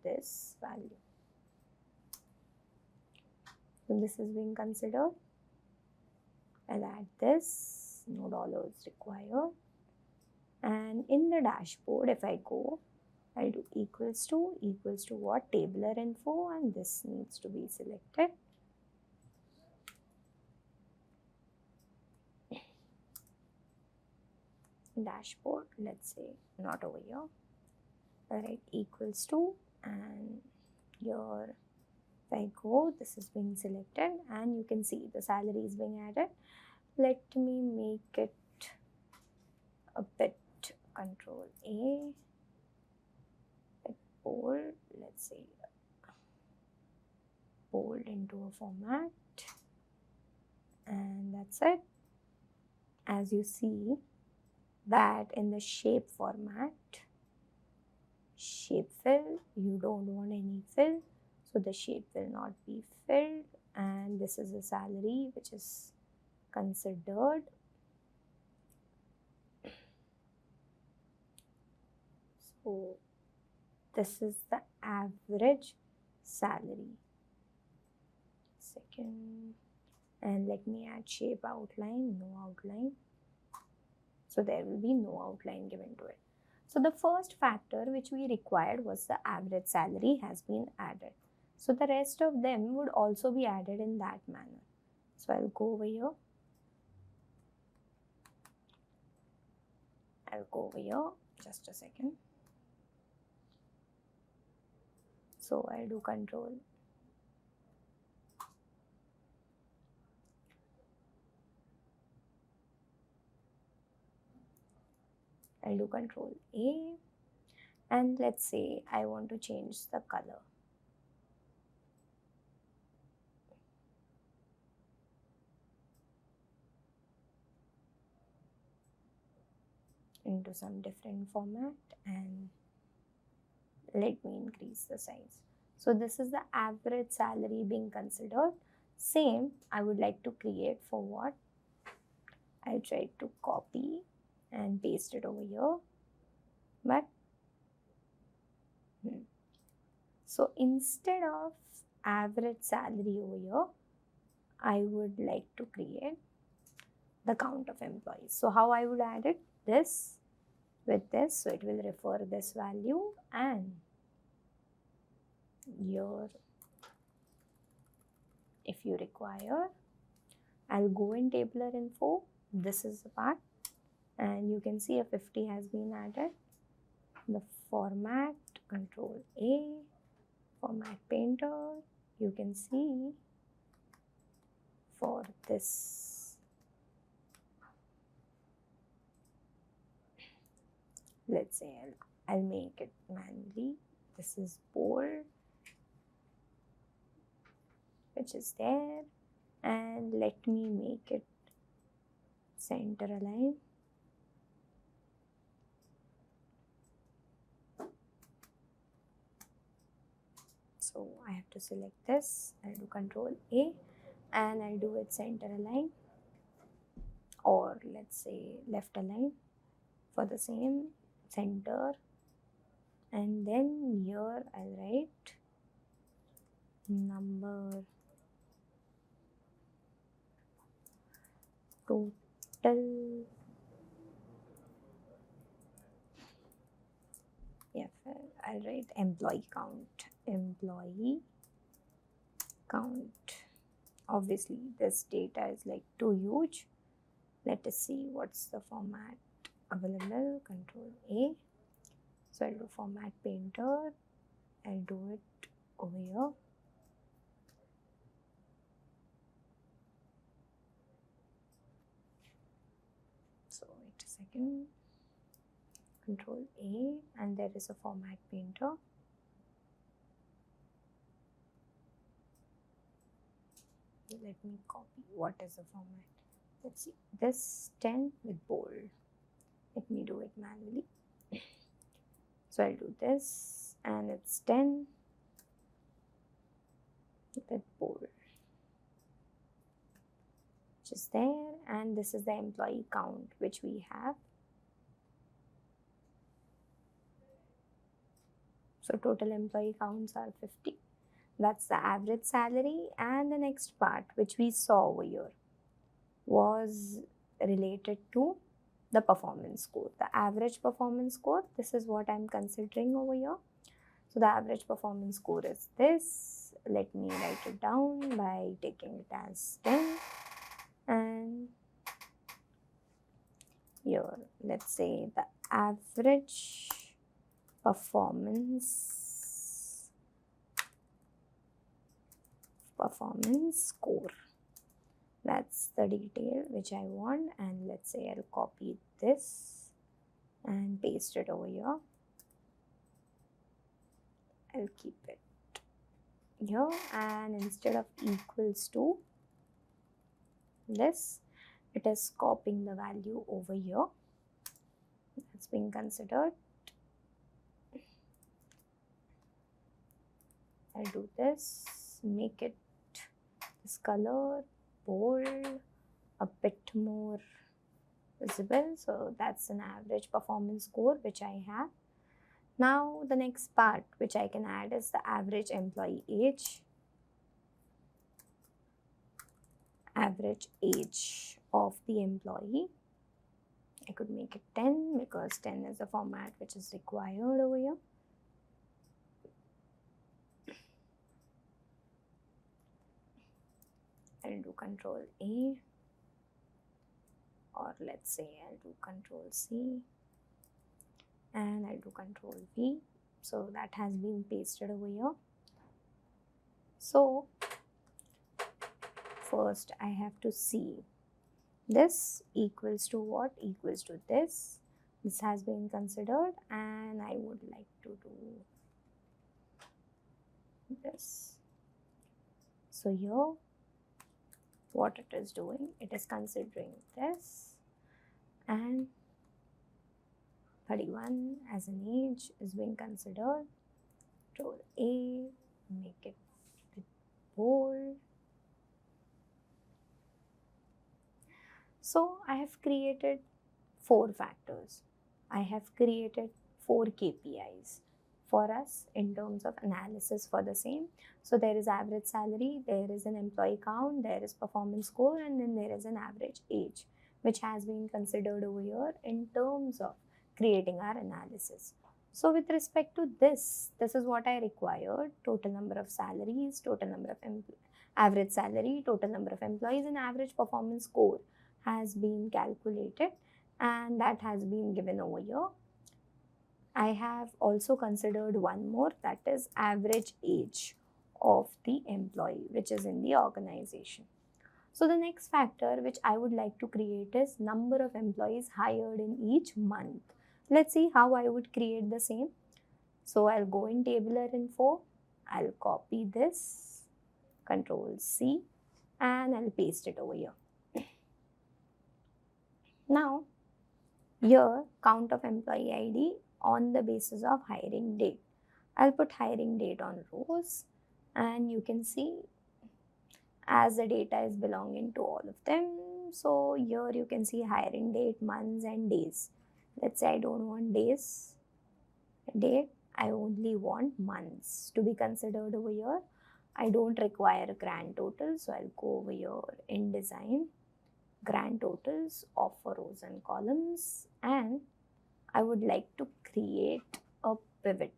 this value. So this is being considered. I'll add this, no dollars required. And in the dashboard, if I go, I'll do equals to what? Tabular info, and this needs to be selected. Dashboard, let's say not over here. I'll write equals to, and here if I go, this is being selected and you can see the salary is being added. Let me make it a bit Control A, bit bold, let's say bold into a format, and that's it. As you see that in the shape format, shape fill, you don't want any fill, so the shape will not be filled, and this is a salary which is considered. So this is the average salary. Second, and let me add shape outline, no outline. So there will be no outline given to it. So the first factor which we required was the average salary has been added. So the rest of them would also be added in that manner. So I'll go over here. Just a second. So I'll do Control. I'll do Control A, and let's say I want to change the color. Into some different format, and let me increase the size. So this is the average salary being considered. Same I would like to create for what? I tried to copy and paste it over here, but so instead of average salary over here, I would like to create the count of employees. So how I would add it? This with this, so it will refer this value, and here if you require, I'll go in tabular info. This is the part, and you can see a 50 has been added. The format, Control A, format painter, you can see for this, let's say I'll make it manually. This is bold, which is there, and let me make it center align. So I have to select this, I'll do Control A, and I'll do it center align, or let's say left align for the same center, and then here I'll write number total I'll write employee count. Employee count. Obviously, this data is like too huge. Let us see what's the format available. Control A. So I'll do format painter. I'll do it over here. So wait a second. Control A, and there is a format painter. Let me copy. What is the format? Let's see. This 10 with bold. Let me do it manually. So I'll do this, and it's 10 with bold, which is there, and this is the employee count which we have. So total employee counts are 50. That's the average salary. And the next part which we saw over here was related to the performance score, the average performance score. This is what I'm considering over here. So the average performance score is this. Let me write it down by taking it as 10. And here, let's say the average performance score. That's the detail which I want, and let's say I'll copy this and paste it over here. I'll keep it here, and instead of equals to this, it is copying the value over here. That's being considered. I'll do this, make it this color, bold, a bit more visible. So that's an average performance score which I have. Now the next part which I can add is the average employee age. Average age of the employee. I could make it 10 because 10 is the format which is required over here. I'll do Control A, or let's say I'll do Control C, and I'll do Control V. So that has been pasted over here. So first I have to see this equals to what? Equals to this. This has been considered, and I would like to do this. So here, what it is doing, it is considering this, and 31 as an age is being considered. Control A, make it bold. So I have created 4 factors. I have created 4 KPIs for us in terms of analysis for the same. So there is average salary, there is an employee count, there is performance score, and then there is an average age, which has been considered over here in terms of creating our analysis. So with respect to this is what I required: total number of salaries, total number of average salary, total number of employees, and average performance score has been calculated, and that has been given over here. I have also considered one more, that is average age of the employee which is in the organization. So the next factor which I would like to create is number of employees hired in each month. Let's see how I would create the same. So I'll go in tabular info, I'll copy this, Control C, and I'll paste it over here. Now here, count of employee ID on the basis of hiring date. I'll put hiring date on rows, and you can see as the data is belonging to all of them. So here you can see hiring date, months, and days. Let's say I don't want days, date, I only want months to be considered over here. I don't require a grand total, so I'll go over here in design, grand totals of rows and columns, and I would like to create a pivot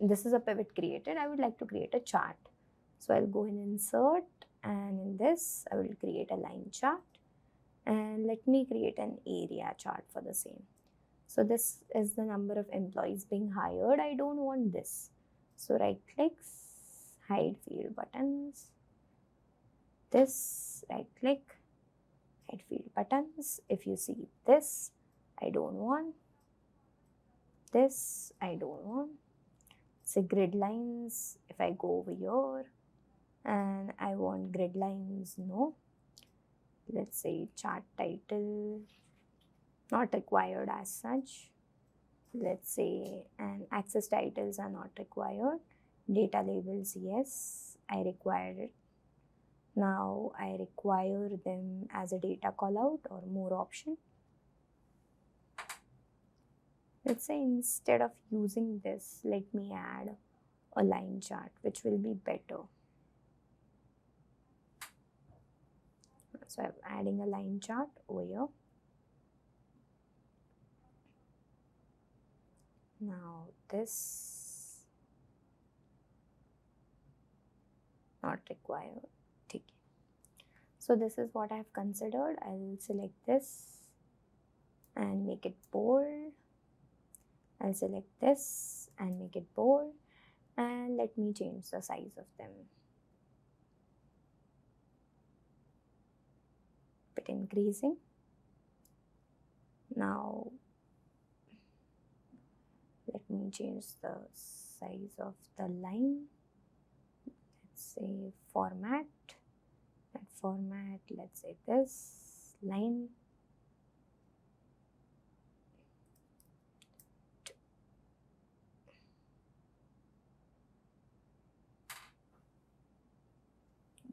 this is a pivot created. I would like to create a chart. So I'll go in insert, and in this I will create a line chart, and let me create an area chart for the same. So this is the number of employees being hired. I don't want this. So right clicks, hide field buttons. This, right click, hide field buttons. If you see this, I don't want. This, I don't want. Say grid lines. If I go over here and I want grid lines, no. Let's say chart title, not required as such. Let's say, and access titles are not required. Data labels, yes, I required it. Now I require them as a data callout or more option. Let's say instead of using this, let me add a line chart, which will be better. So I'm adding a line chart over here. Now this, not required. Okay. So this is what I have considered. I'll select this and make it bold. I'll select this and make it bold, and let me change the size of them. Bit increasing. Now let me change the size of the line. Let's say format. That format, let's say this line.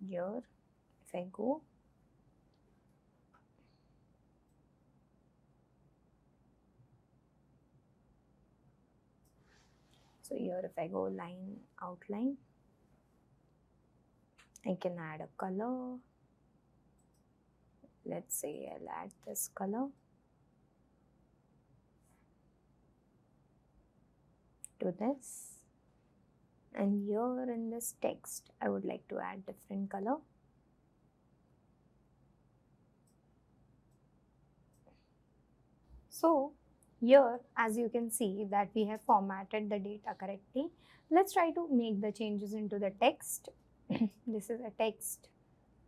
Here, if I go, so here if I go line outline, I can add a color. Let's say I'll add this color to this. And here in this text, I would like to add different color. So here, as you can see that we have formatted the data correctly. Let's try to make the changes into the text. This is a text.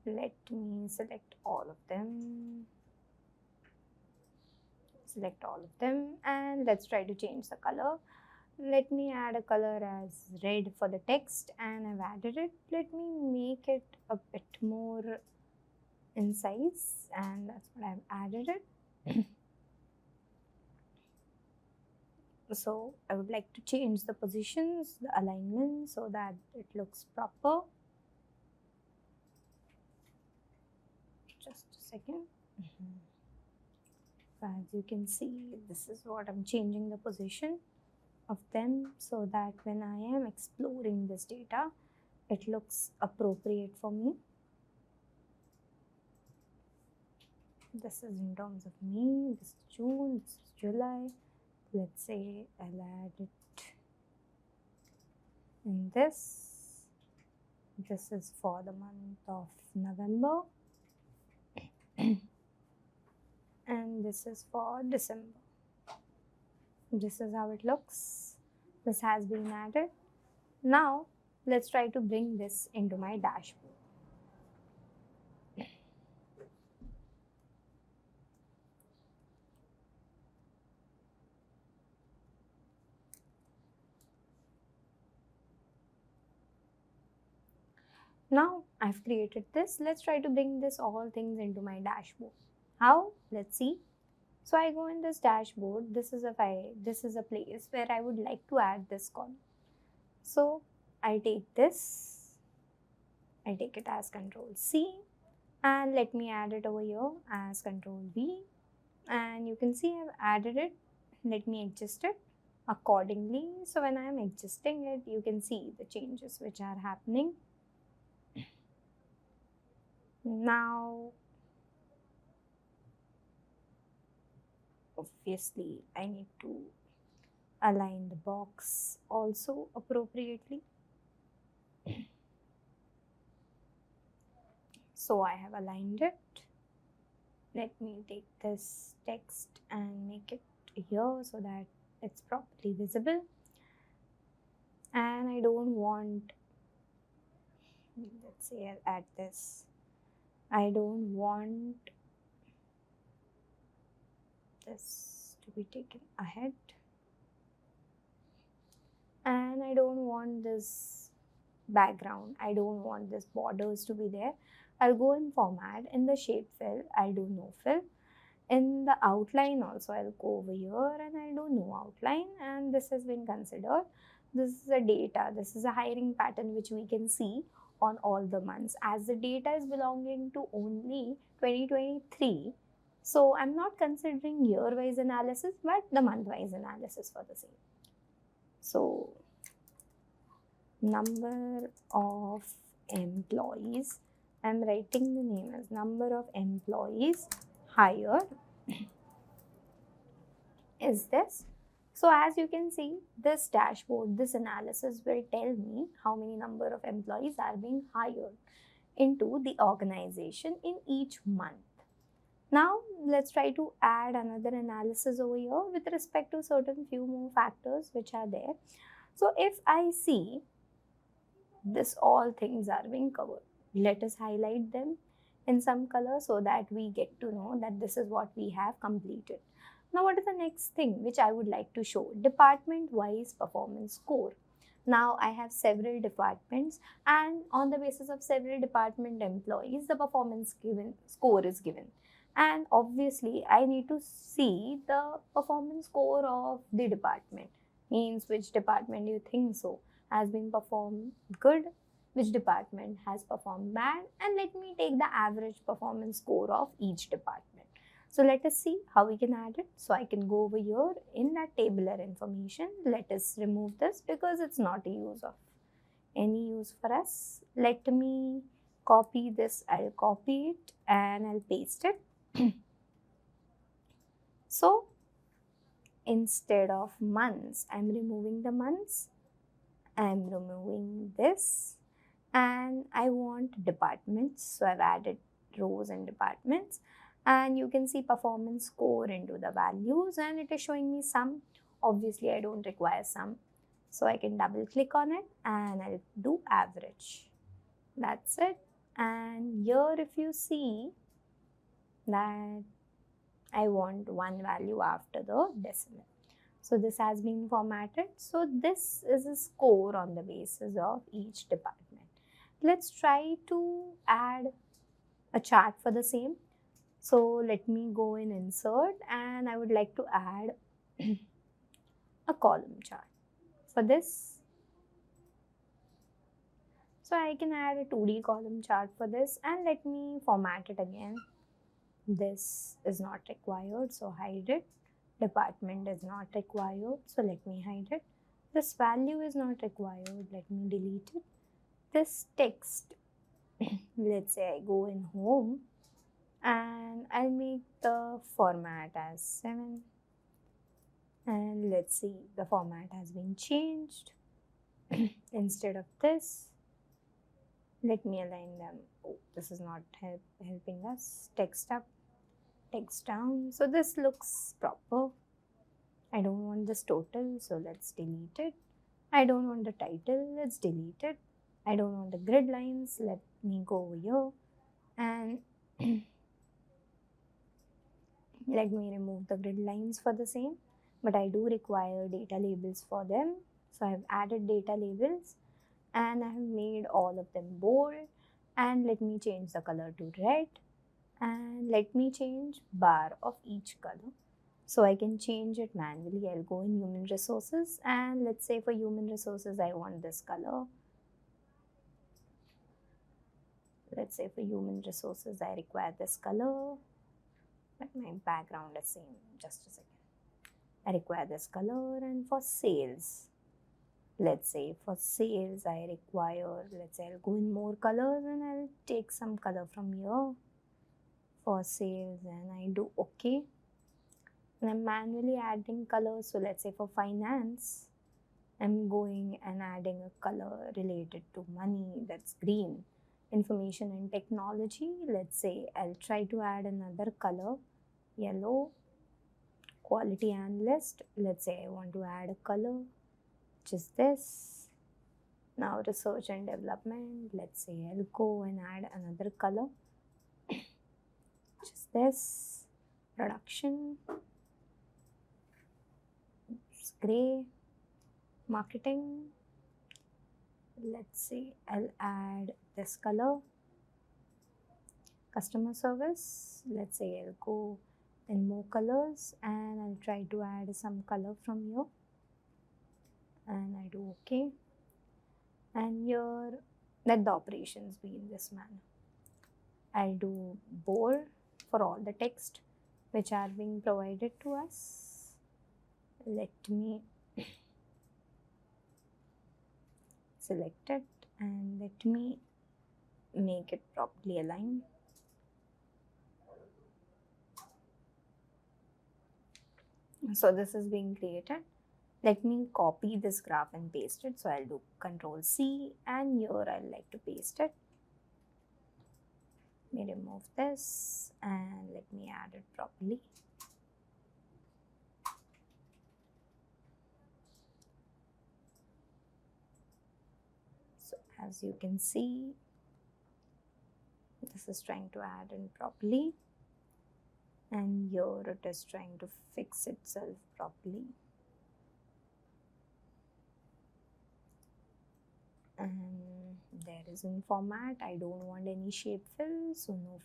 Let me select all of them. Select all of them, and let's try to change the color. Let me add a color as red for the text, and I've added it. Let me make it a bit more in size, and that's what I've added it. So I would like to change the positions, the alignment, so that it looks proper. Just a second. As you can see, this is what I'm changing the position of them, so that when I am exploring this data, it looks appropriate for me. This is in terms of May, this is June, this is July. Let's say I'll add it in this. This is for the month of November. And this is for December. This is how it looks. This has been added. Now let's try to bring this into my dashboard. Now I've created this. Let's try to bring this all things into my dashboard. How? Let's see. So I go in this dashboard. This is a file. This is a place where I would like to add this column. So I take this. I take it as Control C, and let me add it over here as Control V. And you can see I've added it. Let me adjust it accordingly. So when I am adjusting it, you can see the changes which are happening. Now, obviously, I need to align the box also appropriately. So I have aligned it. Let me take this text and make it here so that it's properly visible. And I don't want, let's say I'll add this. I don't want this to be taken ahead. And I don't want this background. I don't want this borders to be there. I'll go in format. In the shape fill, I'll do no fill. In the outline also, I'll go over here and I'll do no outline, and this has been considered. This is a data. This is a hiring pattern which we can see on all the months. As the data is belonging to only 2023, so I'm not considering year-wise analysis, but the month-wise analysis for the same. So, number of employees, I'm writing the name as number of employees hired is this. So as you can see, this dashboard, this analysis will tell me how many number of employees are being hired into the organization in each month. Now let's try to add another analysis over here with respect to certain few more factors which are there. So if I see this, all things are being covered, let us highlight them in some color so that we get to know that this is what we have completed. Now what is the next thing which I would like to show? Department wise performance score. Now I have several departments, and on the basis of several department employees, the performance score is given. And obviously I need to see the performance score of the department. Means which department you think so has been performed good, which department has performed bad, and let me take the average performance score of each department. So let us see how we can add it. So I can go over here in that tabular information. Let us remove this because it's not a use of any use for us. Let me copy this. I'll copy it and I'll paste it. So instead of months, I'm removing the months. I'm removing this, and I want departments. So I've added rows and departments, and you can see performance score into the values, and it is showing me sum. Obviously I don't require sum, so I can double click on it and I'll do average. That's it. And here if you see that I want one value after the decimal. So this has been formatted. So this is a score on the basis of each department. Let's try to add a chart for the same. So let me go in insert, and I would like to add a column chart for this. So I can add a 2D column chart for this, and let me format it again. This is not required, so hide it. Department is not required, so let me hide it. This value is not required, let me delete it. This text, let's say I go in home and I'll make the format as 7, and let's see, the format has been changed. Instead of this, let me align them. Oh, this is not helping us. Text up, text down. So this looks proper. I don't want this total, so let's delete it. I don't want the title, let's delete it. I don't want the grid lines, let me go over here and let me remove the grid lines for the same. But I do require data labels for them, so I've added data labels and I have made all of them bold. And let me change the color to red, and let me change bar of each color. So I can change it manually. I'll go in human resources, and let's say for human resources I want this color. Let's say for human resources I require this color, but my background is same. Just a second. I require this color. And for sales, let's say for sales I require, let's say I'll go in more colors and I'll take some color from here for sales, and I do OK. And I'm manually adding colors. So let's say for finance, I'm going and adding a color related to money, that's green. Information and technology, let's say I'll try to add another color, yellow. Quality analyst, let's say I want to add a color, which is this. Now research and development, let's say I'll go and add another color, which is this. Production, it's gray. Marketing, let's say I'll add this color. Customer service, let's say I'll go in more colors and I'll try to add some color from here, and I do OK. And here let the operations be in this manner. I'll do bold for all the text which are being provided to us. Let me select it and let me make it properly aligned. So this is being created. Let me copy this graph and paste it. So I'll do Control C, and here I'll like to paste it. Let me remove this and let me add it properly. So as you can see, this is trying to add in properly, and here it is trying to fix itself properly. And there is in format, I don't want any shape fill, so no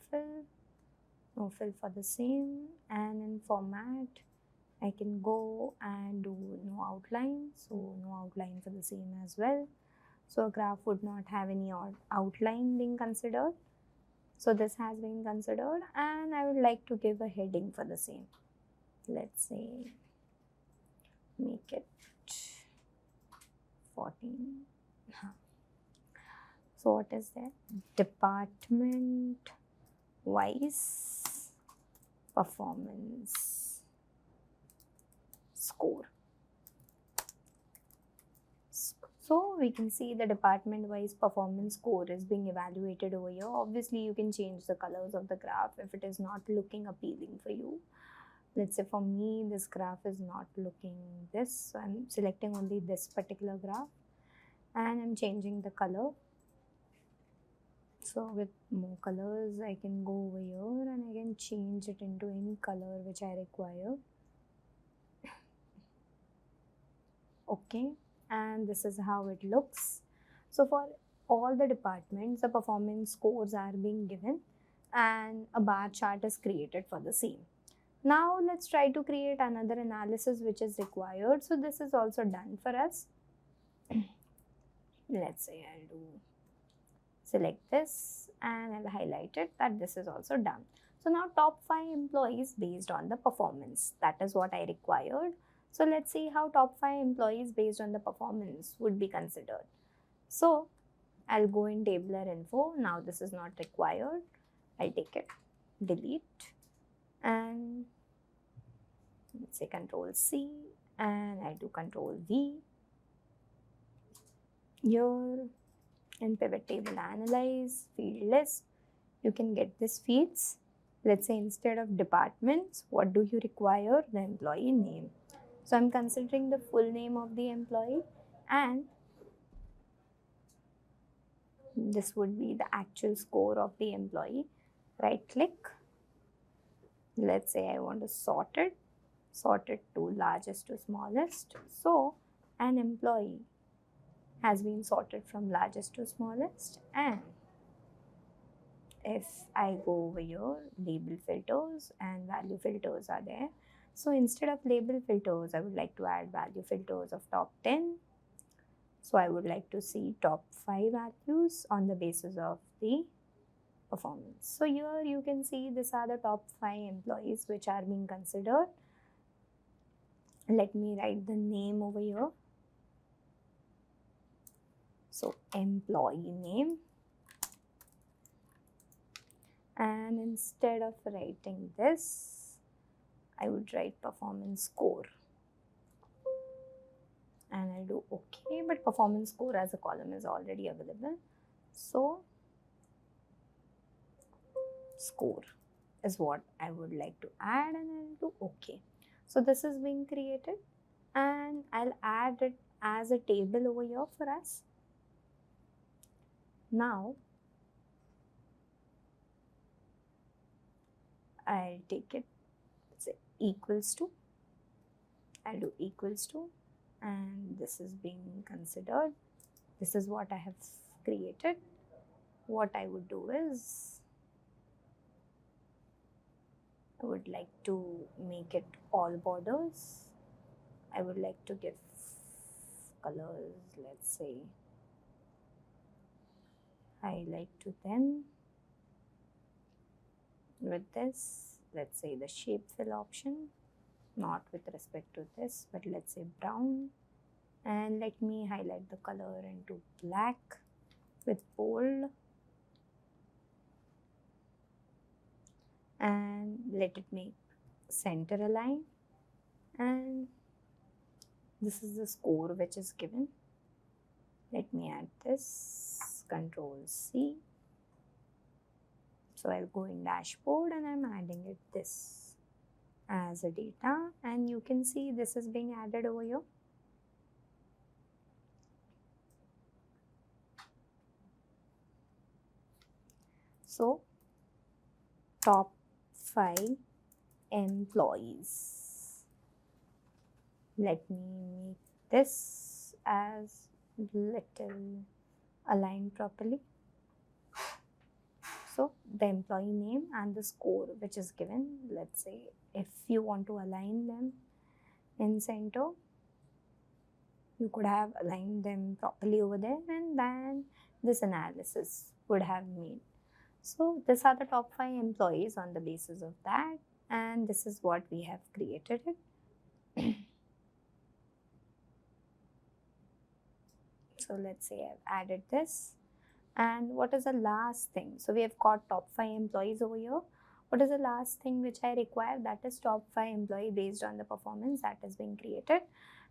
fill for the same. And in format, I can go and do no outline, so no outline for the same as well. So a graph would not have any outline being considered. So this has been considered, and I would like to give a heading for the same. Let's say make it 14. So what is that? Department wise performance score. So we can see the department wise performance score is being evaluated over here. Obviously you can change the colors of the graph if it is not looking appealing for you. Let's say for me this graph is not looking this, so I'm selecting only this particular graph and I'm changing the color. So with more colors, I can go over here and I can change it into any color which I require. Okay, and this is how it looks. So for all the departments, the performance scores are being given and a bar chart is created for the same. Now let's try to create another analysis which is required. So this is also done for us. Let's say I'll do select this and I'll highlight it that this is also done. So now top 5 employees based on the performance, that is what I required. So let's see how top 5 employees based on the performance would be considered. So I'll go in tabular info. Now this is not required. I'll take it, delete, and let's say Control C and I do Control V. Here in pivot table analyze, field list, you can get these fields. Let's say instead of departments, what do you require? The employee name. So I'm considering the full name of the employee, and this would be the actual score of the employee. Right click. Let's say I want to sort it to largest to smallest. So an employee has been sorted from largest to smallest, and if I go over here, label filters and value filters are there. So instead of label filters, I would like to add value filters of top 10. So I would like to see top 5 values on the basis of the performance. So here you can see these are the top 5 employees which are being considered. Let me write the name over here. So employee name, and instead of writing this, I would write performance score and I'll do OK, but performance score as a column is already available. So score is what I would like to add and I'll do OK. So this is being created and I'll add it as a table over here for us. Now I'll take it, say equals to, I'll do equals to, and this is being considered. This is what I have created. What I would do is, I would like to make it all borders. I would like to give colors, let's say highlight to them. With this, let's say the shape fill option, not with respect to this, but let's say brown. And let me highlight the color into black with bold. And let it make center align. And this is the score which is given. Let me add this, Control C. So I'll go in dashboard and I'm adding it this as a data, and you can see this is being added over here. So top 5 employees. Let me make this as little aligned properly. So the employee name and the score which is given, let's say if you want to align them in center, you could have aligned them properly over there, and then this analysis would have made. So these are the top 5 employees on the basis of that, and this is what we have created it. So let's say I've added this. And what is the last thing? So we have got top 5 employees over here. What is the last thing which I require? That is top 5 employee based on the performance that is being created.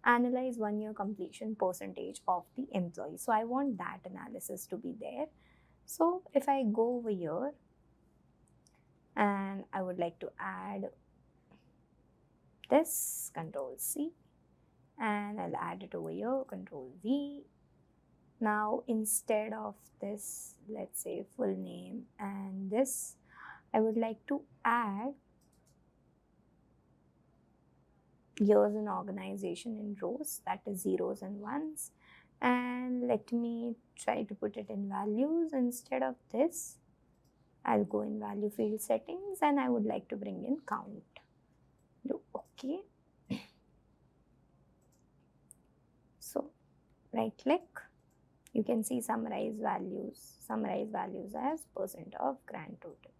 Analyze 1 year completion percentage of the employee. So I want that analysis to be there. So if I go over here and I would like to add this, Control C, and I'll add it over here, Control V. Now instead of this, let's say full name and this, I would like to add years in organization in rows, that is zeros and ones. And let me try to put it in values. Instead of this, I'll go in value field settings and I would like to bring in count. Do OK. So right click. You can see summarize values as percent of grand total,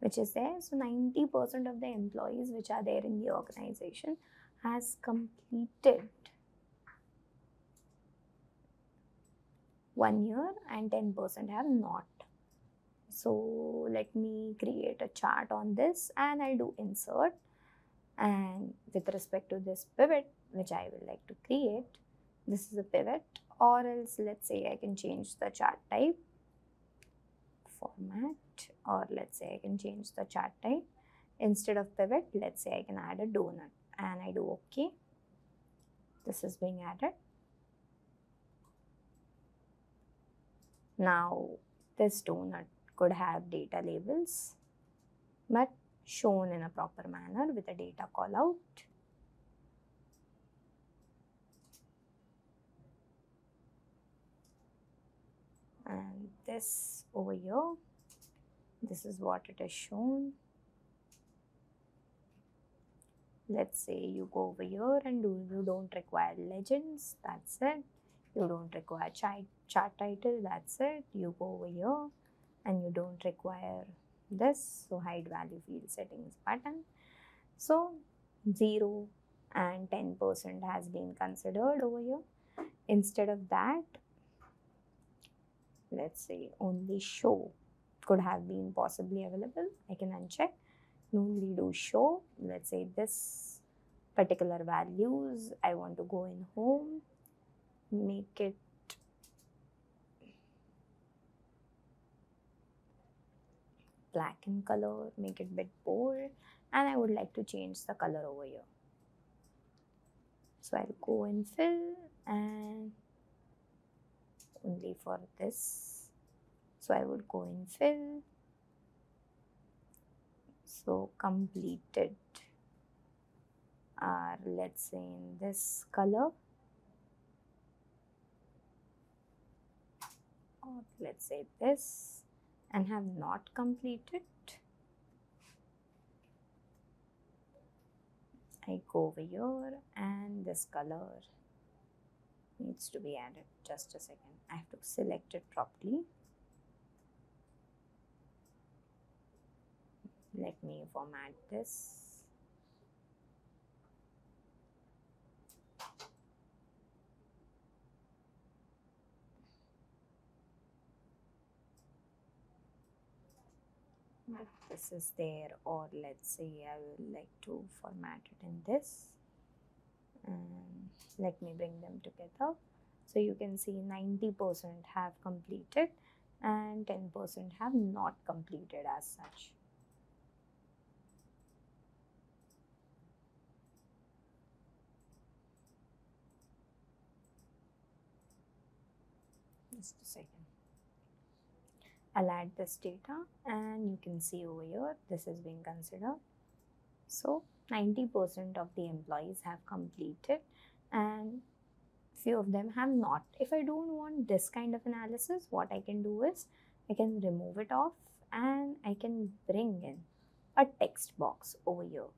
which is there. So 90% of the employees which are there in the organization has completed 1 year and 10% have not. So let me create a chart on this and I'll do insert, and with respect to this pivot which I will like to create, this is a pivot, or else let's say I can change the chart type format, or let's say I can change the chart type. Instead of pivot, let's say I can add a donut and I do OK. This is being added. Now this donut could have data labels but shown in a proper manner with a data call out. And this over here, this is what it is shown. Let's say you go over here and you don't require legends, that's it. You don't require chart title, that's it. You go over here and you don't require this, so hide value field settings button. So 0 and 10% has been considered over here. Instead of that, let's say only show could have been possibly available. I can uncheck. only do show. Let's say this particular values, I want to go in home, make it black in color, make it bit bold, and I would like to change the color over here. So I'll go in fill and only for this. So I would go in fill. So completed are, let's say, in this color, or let's say this, and have not completed. I go over here and this color needs to be added. Just a second, I have to select it properly. Let me format this. But this is there, or let's say I would like to format it in this. And let me bring them together. So you can see 90% have completed and 10% have not completed as such. Just a second. I'll add this data and you can see over here this is being considered. So 90% of the employees have completed and few of them have not. If I don't want this kind of analysis, what I can do is I can remove it off and I can bring in a text box over here.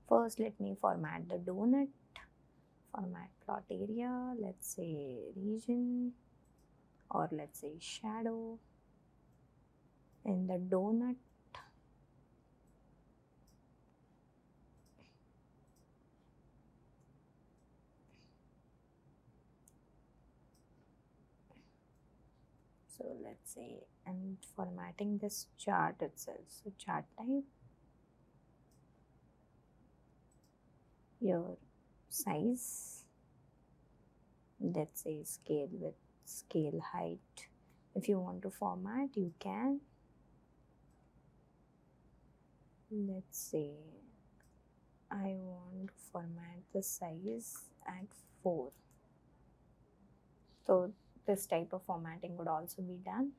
First, let me format the donut, format plot area, let's say region, or let's say shadow. In the donut, so let's say I'm formatting this chart itself. So chart type, your size, let's say scale width, scale height. If you want to format, you can. Let's say I want to format the size at 4. So this type of formatting would also be done.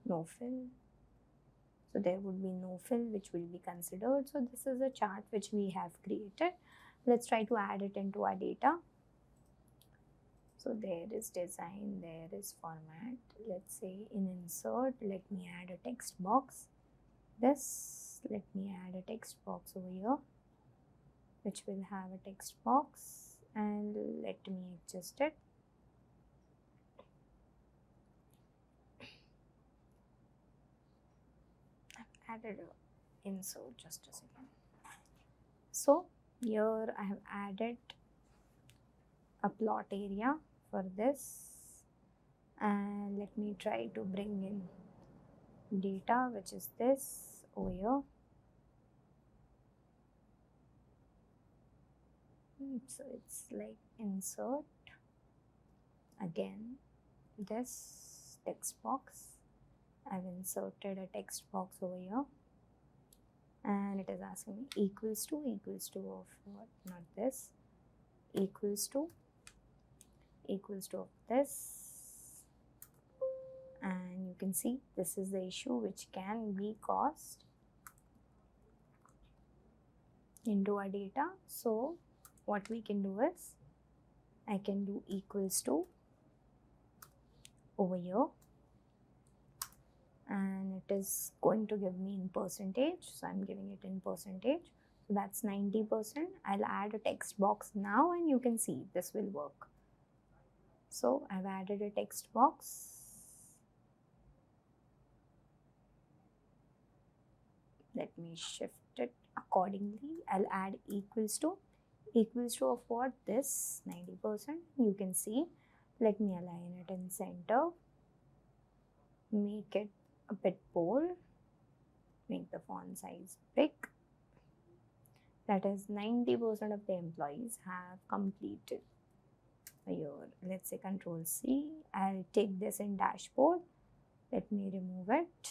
No fill. So there would be no fill which will be considered. So this is a chart which we have created. Let's try to add it into our data. So there is design, there is format. Let's say in insert, let me add a text box. This, let me add a text box over here, which will have a text box, and let me adjust it. I've added a insert, just a second. So here I have added a plot area for this, and let me try to bring in data, which is this over here. So it's like insert, again this text box. I've inserted a text box over here and it is asking me equals to of what, not this, equals to of this, and you can see this is the issue which can be caused into our data. So what we can do is I can do equals to over here, and it is going to give me in percentage, so I'm giving it in percentage. So that's 90%. I'll add a text box now and you can see this will work. So I've added a text box. Let me shift it accordingly. I'll add equals to of what, this 90%. You can see, let me align it in center, make it a bit bold, make the font size big. That is 90% of the employees have completed a year. Let's say Control C. I'll take this in dashboard. Let me remove it.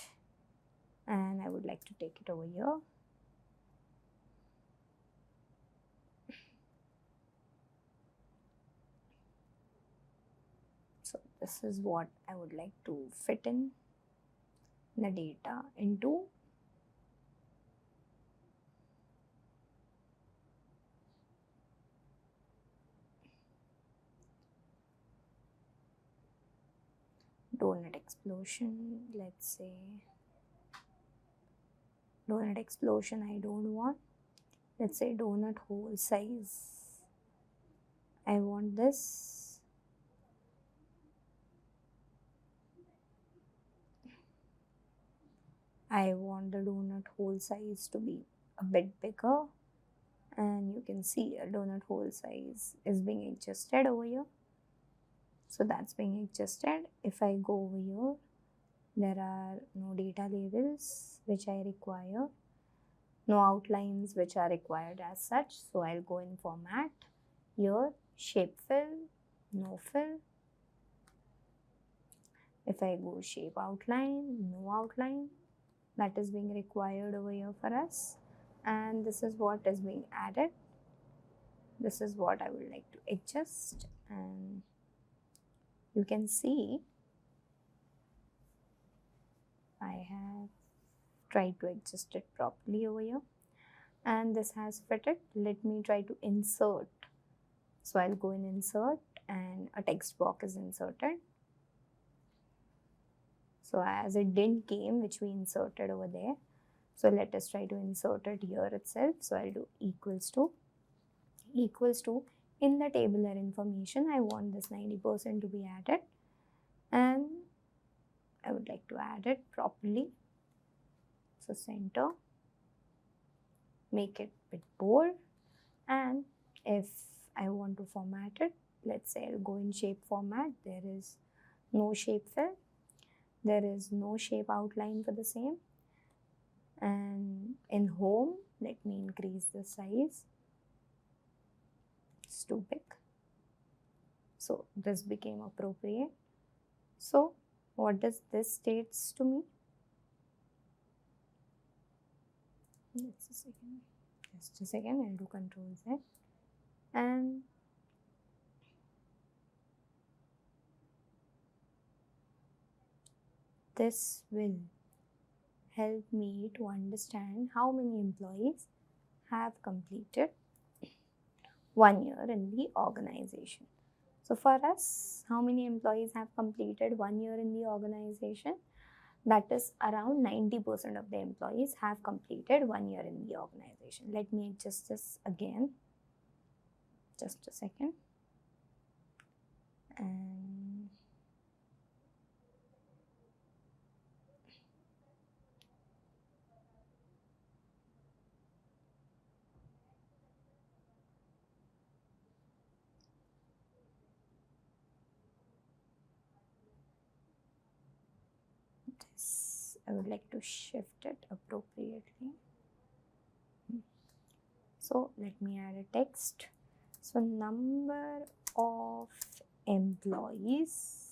And I would like to take it over here. So this is what I would like to fit in the data into. Donut explosion, let's say donut explosion I don't want. Let's say donut hole size. I want this. I want the donut hole size to be a bit bigger, and you can see a donut hole size is being adjusted over here. So that's being adjusted. If I go over here, there are no data labels which I require, no outlines which are required as such. So I'll go in format, here shape fill, no fill. If I go shape outline, no outline, that is being required over here for us. And this is what is being added. This is what I would like to adjust, and you can see I have tried to adjust it properly over here, and this has fitted. Let me try to insert. So I'll go in insert, and a text box is inserted. So as it didn't came, which we inserted over there, so let us try to insert it here itself. So I'll do equals to in the tabular information. I want this 90% to be added, and I would like to add it properly. So center, make it a bit bold, and if I want to format it, let's say I'll go in shape format. There is no shape fill, there is no shape outline for the same, and in home, let me increase the size. It's too big, so this became appropriate. So what does this states to me? Just a second, I'll do Control Z, and this will help me to understand how many employees have completed 1 year in the organization. So for us, how many employees have completed 1 year in the organization? That is around 90% of the employees have completed 1 year in the organization. Let me adjust this again. Just a second. And this, I would like to shift it appropriately. So let me add a text. So number of employees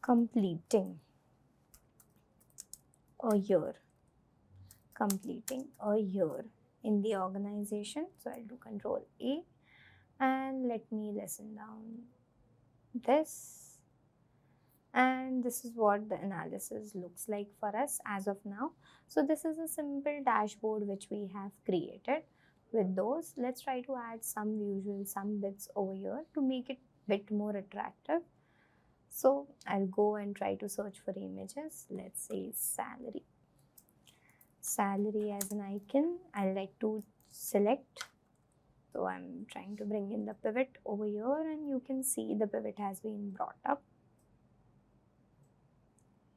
completing a year in the organization. So I'll do Control A, and let me lessen down this, and this is what the analysis looks like for us as of now. So this is a simple dashboard which we have created. With those, let's try to add some bits over here to make it a bit more attractive. So I'll go and try to search for images. Let's say salary as an icon. I like to select. So I'm trying to bring in the pivot over here, and you can see the pivot has been brought up.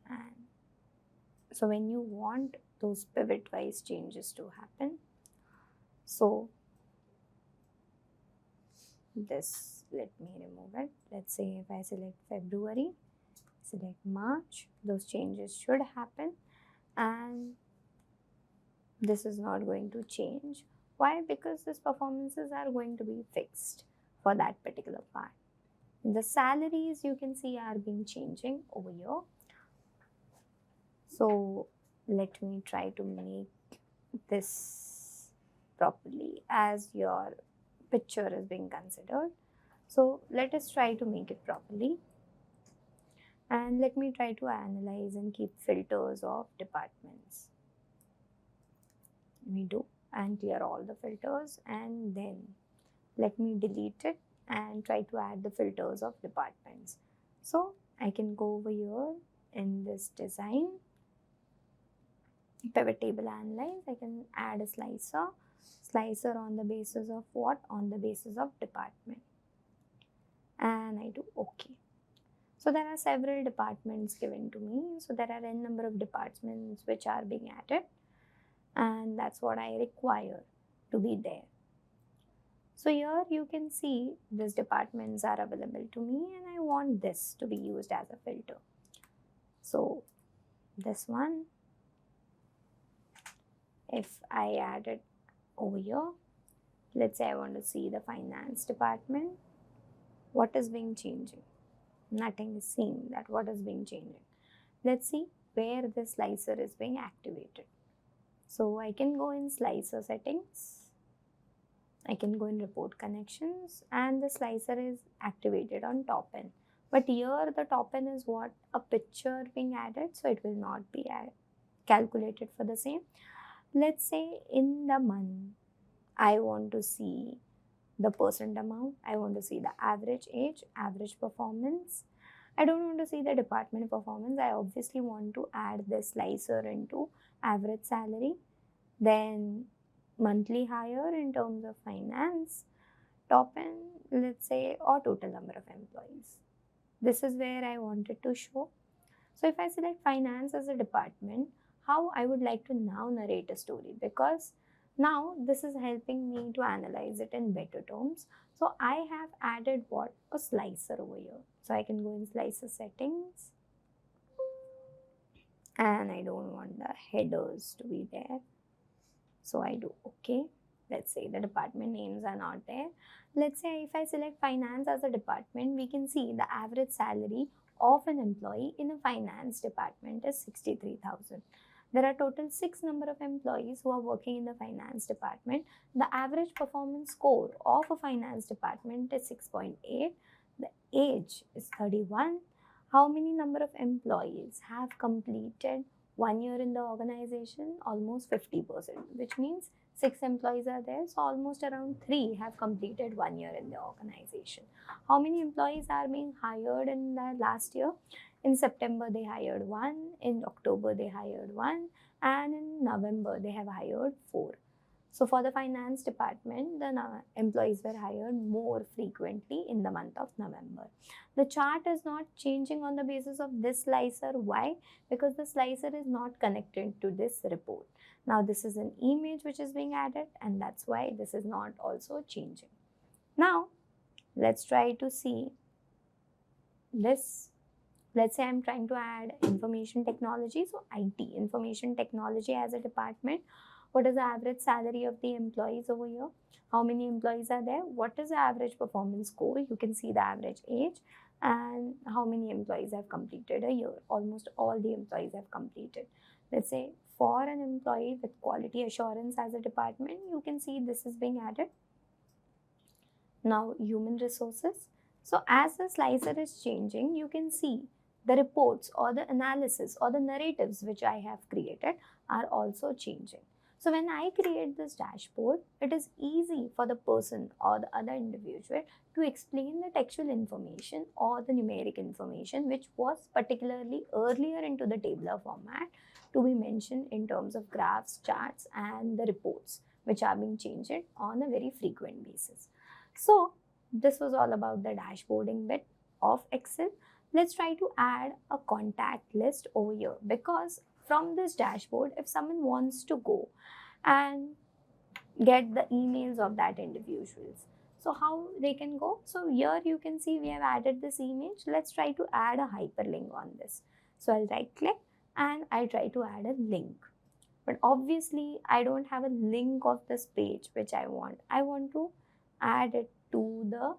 And so when you want those pivot wise changes to happen, so this, let me remove it. Let's say if I select February, select March, those changes should happen, and this is not going to change. Why? Because these performances are going to be fixed for that particular part. The salaries you can see are being changing over here. So let me try to make this properly as your picture is being considered. So let us try to make it properly. And let me try to analyze and keep filters of departments. We do and clear all the filters, and then let me delete it and try to add the filters of departments. So I can go over here in this design, pivot table analyze, I can add a slicer on the basis of what? On the basis of department, and I do OK. So there are several departments given to me. So there are n number of departments which are being added, and that's what I require to be there. So here you can see these departments are available to me, and I want this to be used as a filter. So this one, if I add it over here, let's say I want to see the finance department, what is being changing? Nothing is seen that what is being changing. Let's see where this slicer is being activated. So I can go in slicer settings, I can go in report connections, and the slicer is activated on top end. But here the top end is what? A picture being added, so it will not be calculated for the same. Let's say in the month, I want to see the percent amount, I want to see the average age, average performance. I don't want to see the department performance. I obviously want to add this slicer into average salary, then monthly hire in terms of finance, top end, let's say, or total number of employees. This is where I wanted to show. So if I select finance as a department, how I would like to now narrate a story, because now this is helping me to analyze it in better terms. So I have added what? A slicer over here. So I can go in slicer settings, and I don't want the headers to be there. So I do OK. Let's say the department names are not there. Let's say if I select finance as a department, we can see the average salary of an employee in a finance department is 63,000. There are total 6 number of employees who are working in the finance department. The average performance score of a finance department is 6.8. The age is 31. How many number of employees have completed 1 year in the organization? Almost 50%, which means 6 employees are there. So almost around 3 have completed 1 year in the organization. How many employees are being hired in the last year? In September, they hired 1, in October, they hired 1, and in November, they have hired 4. So for the finance department, the employees were hired more frequently in the month of November. The chart is not changing on the basis of this slicer. Why? Because the slicer is not connected to this report. Now this is an image which is being added, and that's why this is not also changing. Now let's try to see this. Let's say I'm trying to add information technology. So IT, information technology as a department. What is the average salary of the employees over here? How many employees are there? What is the average performance score? You can see the average age, and how many employees have completed a year. Almost all the employees have completed. Let's say for an employee with quality assurance as a department, you can see this is being added. Now human resources. So as the slicer is changing, you can see the reports or the analysis or the narratives which I have created are also changing. So when I create this dashboard, it is easy for the person or the other individual to explain the textual information or the numeric information which was particularly earlier into the tabular format to be mentioned in terms of graphs, charts, and the reports which are being changed on a very frequent basis. So this was all about the dashboarding bit of Excel. Let's try to add a contact list over here, because from this dashboard, if someone wants to go and get the emails of that individuals, So how they can go? So here you can see we have added this image. Let's try to add a hyperlink on this. So I'll right click and I'll try to add a link. But obviously I don't have a link of this page which I want. I want to add it to the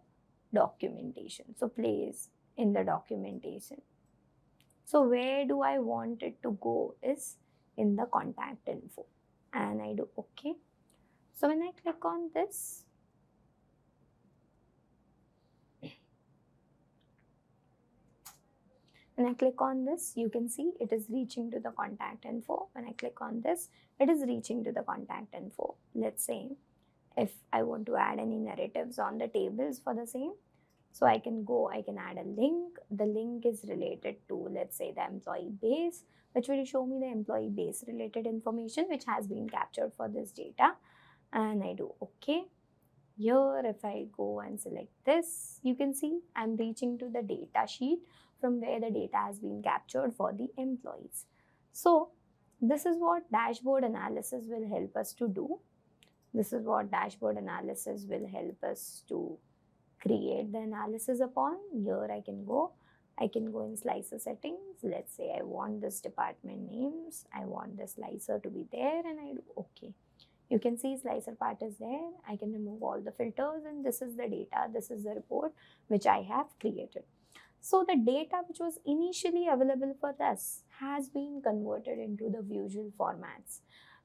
documentation. So place in the documentation. So where do I want it to go is in the contact info, and I do OK. So when I click on this, you can see it is reaching to the contact info. When I click on this, it is reaching to the contact info. Let's say if I want to add any narratives on the tables for the same, so I can add a link. The link is related to, let's say, the employee base, which will show me the employee base related information which has been captured for this data. And I do OK. Here, if I go and select this, you can see I'm reaching to the data sheet from where the data has been captured for the employees. So this is what dashboard analysis will help us to do. This is what dashboard analysis will help us to create the analysis upon. Here I can go in slicer settings. Let's say I want this department names. I want the slicer to be there, and I do OK. You can see slicer part is there. I can remove all the filters, and this is the data. This is the report which I have created. So the data which was initially available for us has been converted into the visual formats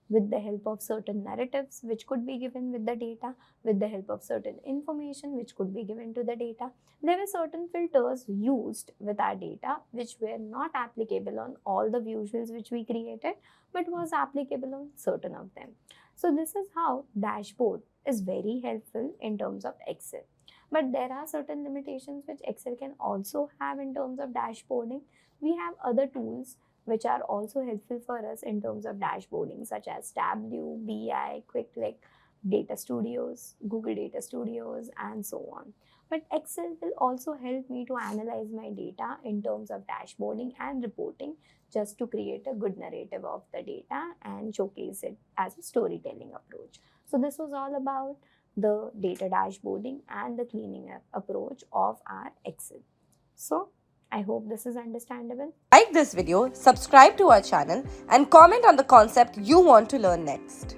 with the help of certain narratives which could be given with the data, with the help of certain information which could be given to the data. There were certain filters used with our data which were not applicable on all the visuals which we created, but was applicable on certain of them. So this is how dashboard is very helpful in terms of Excel. But there are certain limitations which Excel can also have in terms of dashboarding. We have other tools which are also helpful for us in terms of dashboarding, such as Tableau, BI, Quick Click, Data Studios, Google Data Studios, and so on. But Excel will also help me to analyze my data in terms of dashboarding and reporting, just to create a good narrative of the data and showcase it as a storytelling approach. So this was all about the data dashboarding and the cleaning up approach of our Excel. So I hope this is understandable. Like this video, subscribe to our channel, and comment on the concept you want to learn next.